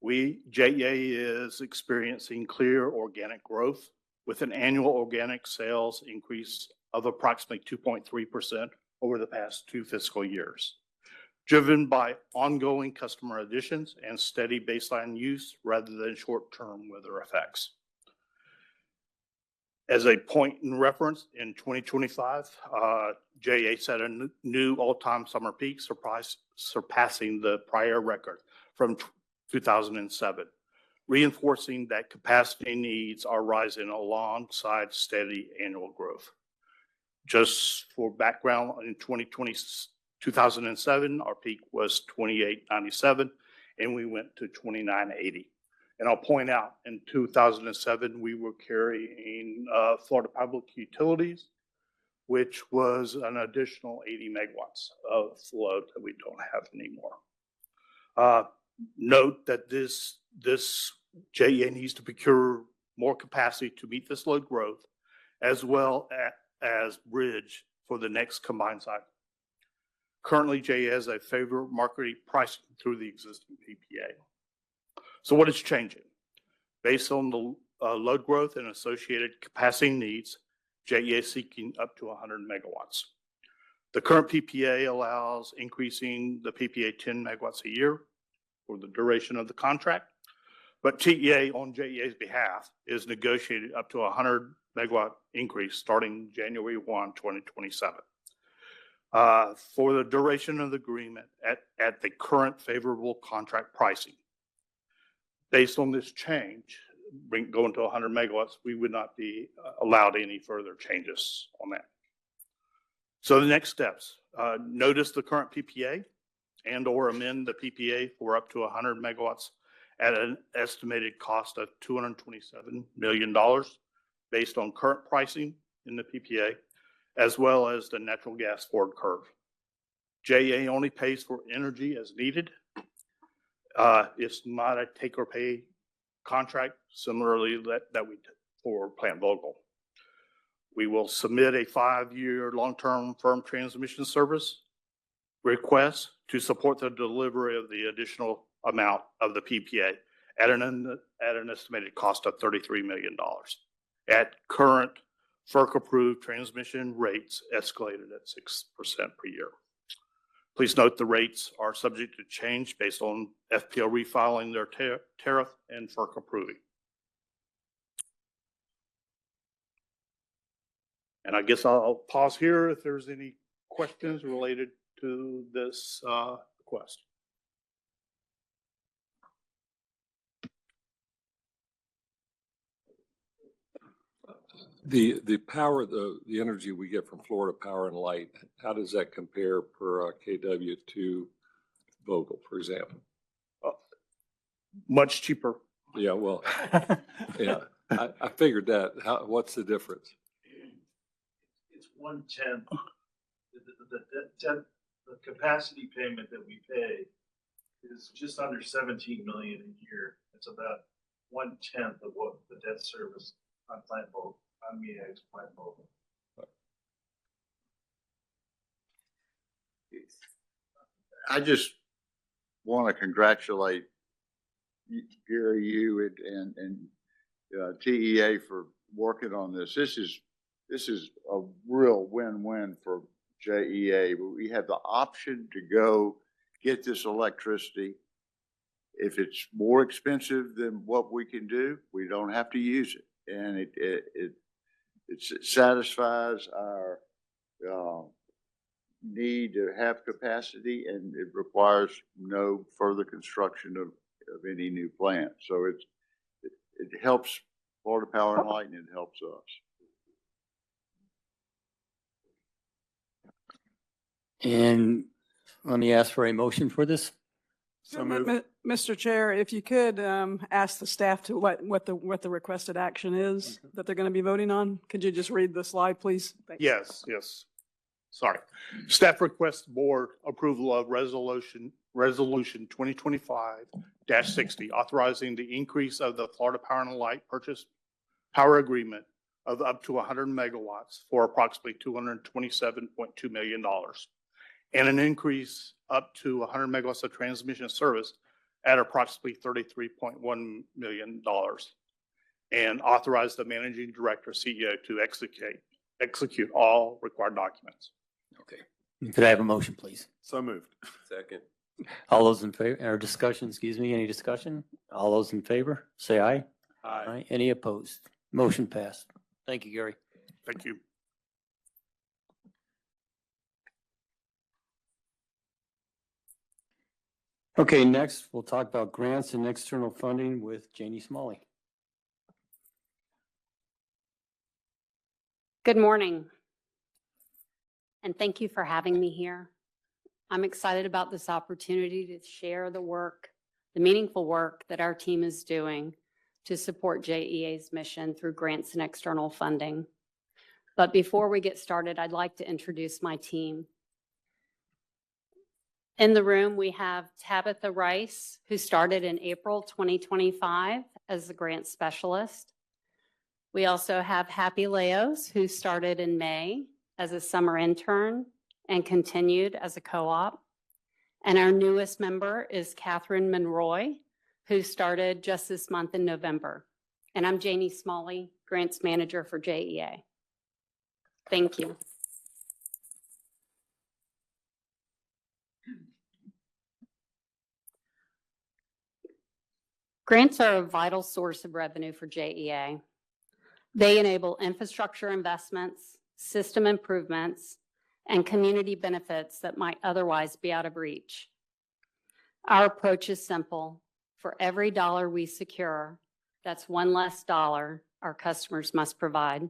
JEA is experiencing clear organic growth with an annual organic sales increase of approximately 2.3% over the past 2 fiscal years, driven by ongoing customer additions and steady baseline use rather than short-term weather effects. As a point in reference, in 2025, JEA set a new all-time summer peak, surpassing the prior record from 2007, reinforcing that capacity needs are rising alongside steady annual growth. Just for background, in 2007, our peak was 2897, and we went to 2980. And I'll point out, in 2007, we were carrying Florida Public Utilities, which was an additional 80 megawatts of load that we don't have anymore. Note that this JEA needs to procure more capacity to meet this load growth, as well as bridge for the next combined cycle. Currently, JEA has a favorable market pricing through the existing PPA. So what is changing? Based on the load growth and associated capacity needs, JEA is seeking up to 100 megawatts. The current PPA allows increasing the PPA 10 megawatts a year for the duration of the contract, but TEA on JEA's behalf is negotiated up to 100 megawatt increase starting January 1, 2027. For the duration of the agreement at the current favorable contract pricing. Based on this change, going to 100 megawatts, we would not be allowed any further changes on that. So the next steps, notice the current PPA and or amend the PPA for up to 100 megawatts at an estimated cost of $227 million based on current pricing in the PPA, as well as the natural gas forward curve. JEA only pays for energy as needed. It's not a take or pay contract, similarly that we did for Plant Vogtle. We will submit a 5-year long-term firm transmission service request to support the delivery of the additional amount of the PPA at an estimated cost of $33 million at current FERC-approved transmission rates escalated at 6% per year. Please note the rates are subject to change based on FPL refiling their tariff and FERC approving. And I guess I'll pause here if there's any questions related to this request. The power, the energy we get from Florida Power and Light, how does that compare per kW to Vogtle, for example? Much cheaper. Yeah, well, yeah, I figured that. What's the difference? It's 1/10. The capacity payment that we pay is just under 17 million a year. It's about 1/10 of what the debt service on Plant Vogtle. Plant Vogtle. I just want to congratulate Gary, you and TEA for working on this. This is a real win-win for JEA. We have the option to go get this electricity. If it's more expensive than what we can do, we don't have to use it, and it satisfies our need to have capacity, and it requires no further construction of any new plant. So it helps Florida Power and Light, and it helps us. And let me ask for a motion for this. So moved. Mr. Chair, if you could ask the staff to what the requested action is that they're going to be voting on. Could you just read the slide, please? Thanks. Yes. Sorry. Staff requests board approval of resolution 2025-60, authorizing the increase of the Florida Power and Light purchase power agreement of up to 100 megawatts for approximately $227.2 million, and an increase up to 100 megawatts of transmission service at approximately $33.1 million, and authorize the managing director, CEO, to execute all required documents. Okay. Could I have a motion, please? So moved. Second. All those in favor, or discussion, excuse me, any discussion? All those in favor, say aye. Aye. Any opposed? Motion passed. Thank you, Gary. Thank you. Okay, next we'll talk about grants and external funding with Janie Smalley. Good morning, and thank you for having me here. I'm excited about this opportunity to share the work, the meaningful work that our team is doing to support JEA's mission through grants and external funding. But before we get started, I'd like to introduce my team. In the room, we have Tabitha Rice, who started in April 2025 as the grant specialist. We also have Happy Leos, who started in May as a summer intern and continued as a co-op. And our newest member is Catherine Monroy, who started just this month in November. And I'm Janie Smalley, Grants Manager for JEA. Thank you. Grants are a vital source of revenue for JEA. They enable infrastructure investments, system improvements, and community benefits that might otherwise be out of reach. Our approach is simple. For every dollar we secure, that's one less dollar our customers must provide.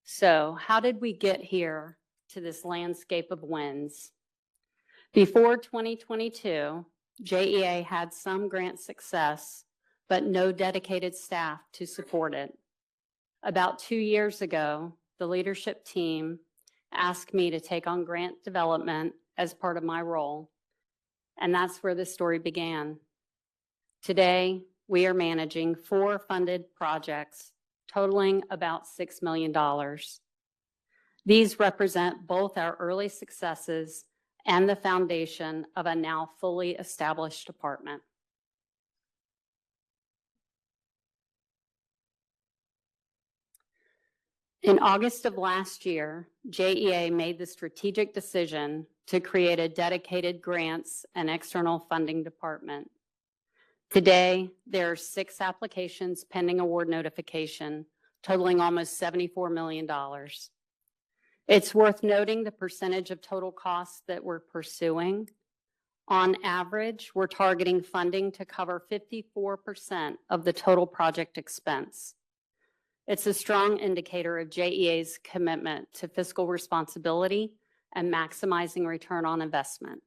So, how did we get here to this landscape of wins? Before 2022, JEA had some grant success, but no dedicated staff to support it. About 2 years ago, the leadership team asked me to take on grant development as part of my role, and that's where the story began. Today, we are managing 4 funded projects totaling about $6 million. These represent both our early successes and the foundation of a now fully established department. In August of last year, JEA made the strategic decision to create a dedicated grants and external funding department. Today, there are 6 applications pending award notification, totaling almost $74 million. It's worth noting the percentage of total costs that we're pursuing. On average, we're targeting funding to cover 54% of the total project expense. It's a strong indicator of JEA's commitment to fiscal responsibility and maximizing return on investment.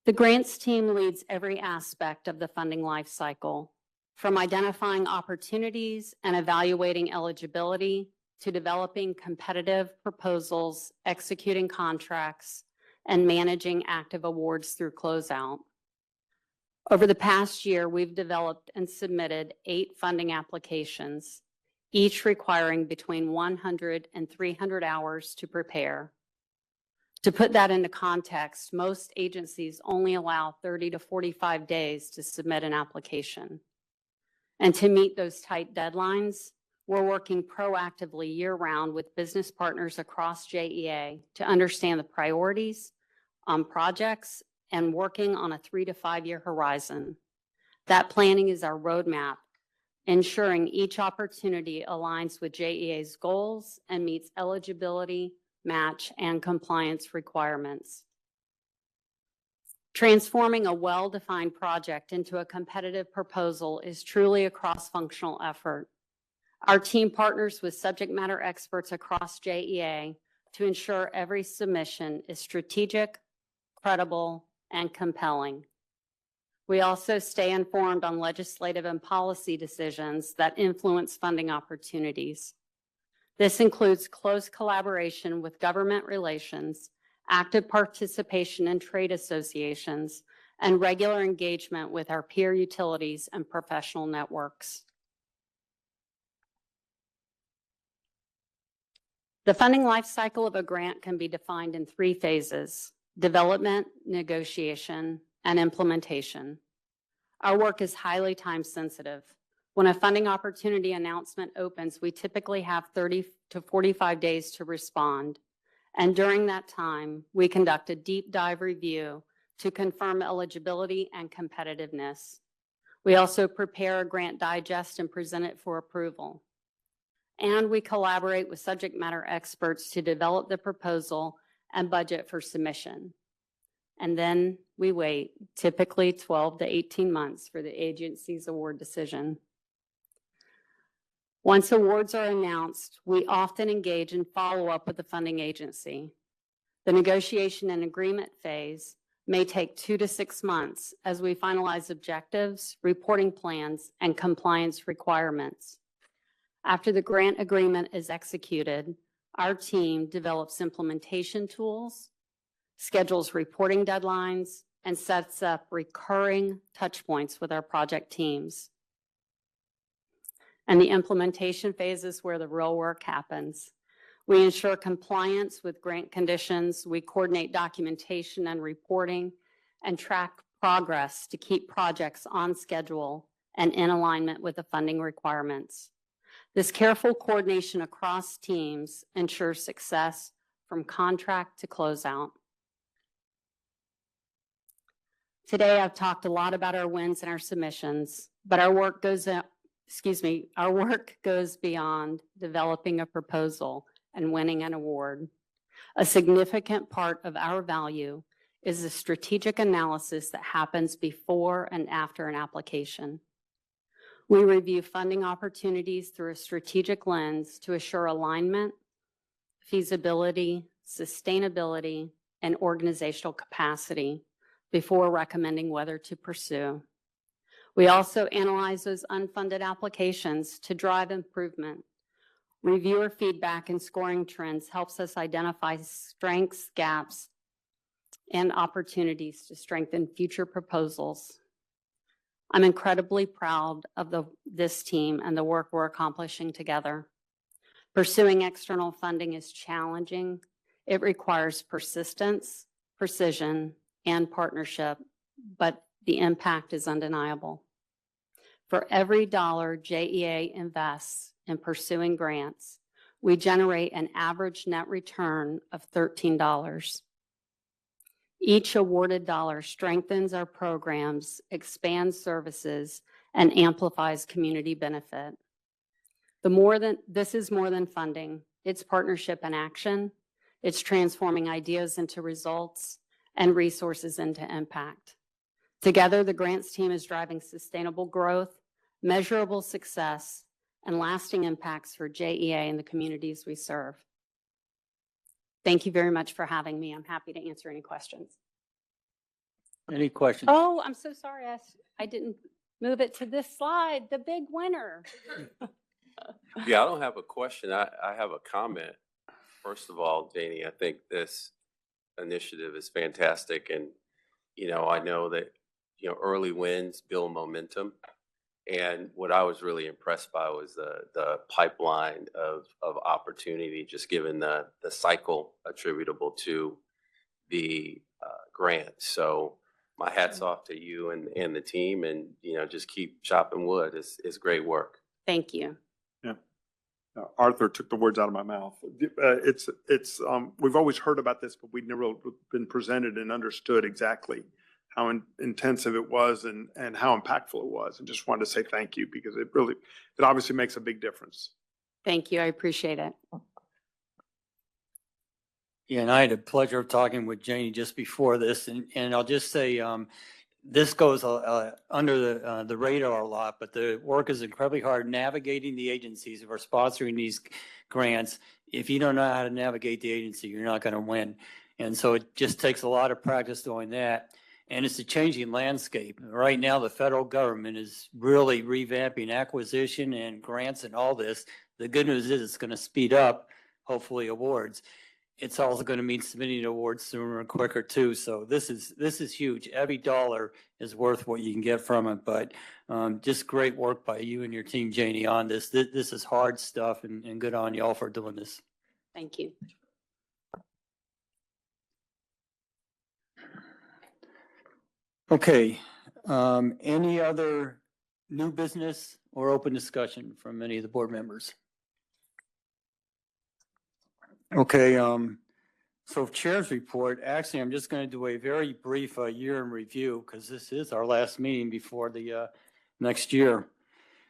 The grants team leads every aspect of the funding life cycle, from identifying opportunities and evaluating eligibility to developing competitive proposals, executing contracts, and managing active awards through closeout. Over the past year, we've developed and submitted 8 funding applications, each requiring between 100 and 300 hours to prepare. To put that into context, most agencies only allow 30 to 45 days to submit an application. And to meet those tight deadlines, we're working proactively year-round with business partners across JEA to understand the priorities on projects and working on a 3 to 5 year horizon. That planning is our roadmap, ensuring each opportunity aligns with JEA's goals and meets eligibility, match, and compliance requirements. Transforming a well-defined project into a competitive proposal is truly a cross-functional effort. Our team partners with subject matter experts across JEA to ensure every submission is strategic, credible, and compelling. We also stay informed on legislative and policy decisions that influence funding opportunities. This includes close collaboration with government relations, active participation in trade associations, and regular engagement with our peer utilities and professional networks. The funding life cycle of a grant can be defined in 3 phases: development, negotiation, and implementation. Our work is highly time sensitive. When a funding opportunity announcement opens, we typically have 30 to 45 days to respond. And during that time, we conduct a deep dive review to confirm eligibility and competitiveness. We also prepare a grant digest and present it for approval. And we collaborate with subject matter experts to develop the proposal and budget for submission. And then we wait, typically 12 to 18 months, for the agency's award decision. Once awards are announced, we often engage in follow-up with the funding agency. The negotiation and agreement phase may take 2 to 6 months as we finalize objectives, reporting plans, and compliance requirements. After the grant agreement is executed, our team develops implementation tools, schedules reporting deadlines, and sets up recurring touch points with our project teams. And the implementation phase is where the real work happens. We ensure compliance with grant conditions, we coordinate documentation and reporting, and track progress to keep projects on schedule and in alignment with the funding requirements. This careful coordination across teams ensures success from contract to closeout. Today, I've talked a lot about our wins and our submissions, but our work goes beyond developing a proposal and winning an award. A significant part of our value is the strategic analysis that happens before and after an application. We review funding opportunities through a strategic lens to assure alignment, feasibility, sustainability, and organizational capacity before recommending whether to pursue. We also analyze those unfunded applications to drive improvement. Reviewer feedback and scoring trends helps us identify strengths, gaps, and opportunities to strengthen future proposals. I'm incredibly proud of this team and the work we're accomplishing together. Pursuing external funding is challenging. It requires persistence, precision, and partnership, but the impact is undeniable. For every dollar JEA invests in pursuing grants, we generate an average net return of $13. Each awarded dollar strengthens our programs, expands services, and amplifies community benefit. This is more than funding. It's partnership and action. It's transforming ideas into results and resources into impact. Together, the grants team is driving sustainable growth, measurable success, and lasting impacts for JEA and the communities we serve. Thank you very much for having me. I'm happy to answer any questions. Any questions? Oh, I'm so sorry. I didn't move it to this slide, the big winner. Yeah, I don't have a question. I have a comment. First of all, Janie, I think this initiative is fantastic. And, I know that, early wins build momentum. And what I was really impressed by was the pipeline of opportunity, just given the cycle attributable to the grant. So my hat's off to you and the team, and just keep chopping wood. It's great work. Thank you. Yeah. Arthur took the words out of my mouth. We've always heard about this, but we'd never been presented and understood exactly how intensive it was and how impactful it was. And just wanted to say thank you, because it obviously makes a big difference. Thank you. I appreciate it. Yeah, and I had the pleasure of talking with Janie just before this, and I'll just say, this goes under the radar a lot, but the work is incredibly hard navigating the agencies who are sponsoring these grants. If you don't know how to navigate the agency, you're not going to win. And so it just takes a lot of practice doing that. And it's a changing landscape. Right now, the federal government is really revamping acquisition and grants and all this. The good news is it's going to speed up, hopefully, awards. It's also going to mean submitting awards sooner and quicker too. So this is huge. Every dollar is worth what you can get from it. But just great work by you and your team, Janie, on this. This is hard stuff, and good on y'all for doing this. Thank you. Okay. Any other new business or open discussion from any of the board members? Okay, so chair's report, actually, I'm just going to do a very brief year in review because this is our last meeting before the next year.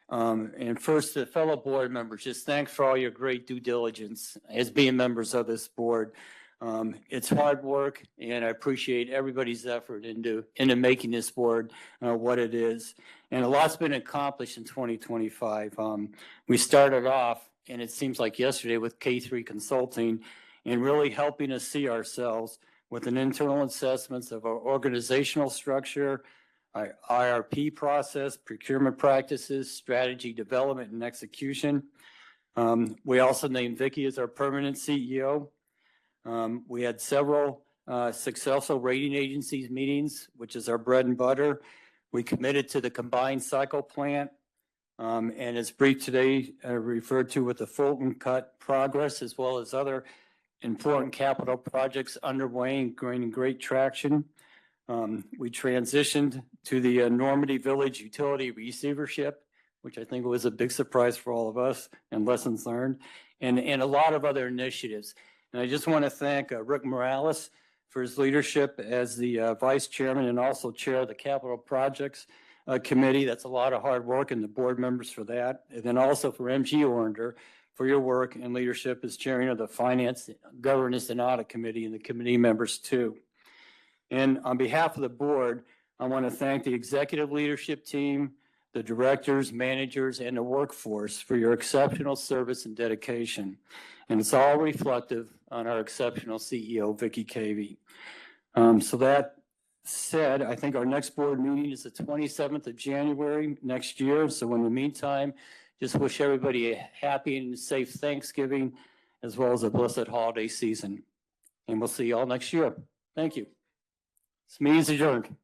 And first, the fellow board members, just thanks for all your great due diligence as being members of this board. It's hard work, and I appreciate everybody's effort into making this board what it is. And a lot's been accomplished in 2025. We started off, and it seems like yesterday, with K3 Consulting, and really helping us see ourselves with an internal assessments of our organizational structure, our IRP process, procurement practices, strategy development and execution. We also named Vicki as our permanent CEO. We had several successful rating agencies meetings, which is our bread and butter. We committed to the combined cycle plant. And as briefed today, referred to with the Fulton Cut progress, as well as other important capital projects underway and gaining great traction. We transitioned to the Normandy Village utility receivership, which I think was a big surprise for all of us, and lessons learned, and a lot of other initiatives. And I just want to thank Rick Morales for his leadership as the vice chairman and also chair of the capital projects committee. That's a lot of hard work, and the board members for that. And then also for MG Ornder for your work and leadership as chairman of the Finance, Governance, and Audit Committee, and the committee members too. And on behalf of the board, I want to thank the executive leadership team, the directors, managers, and the workforce for your exceptional service and dedication. And it's all reflective on our exceptional CEO, Vicki Cavey. So that said, I think our next board meeting is the 27th of January next year. So in the meantime, just wish everybody a happy and safe Thanksgiving, as well as a blessed holiday season. And we'll see you all next year. Thank you. This meeting is adjourned.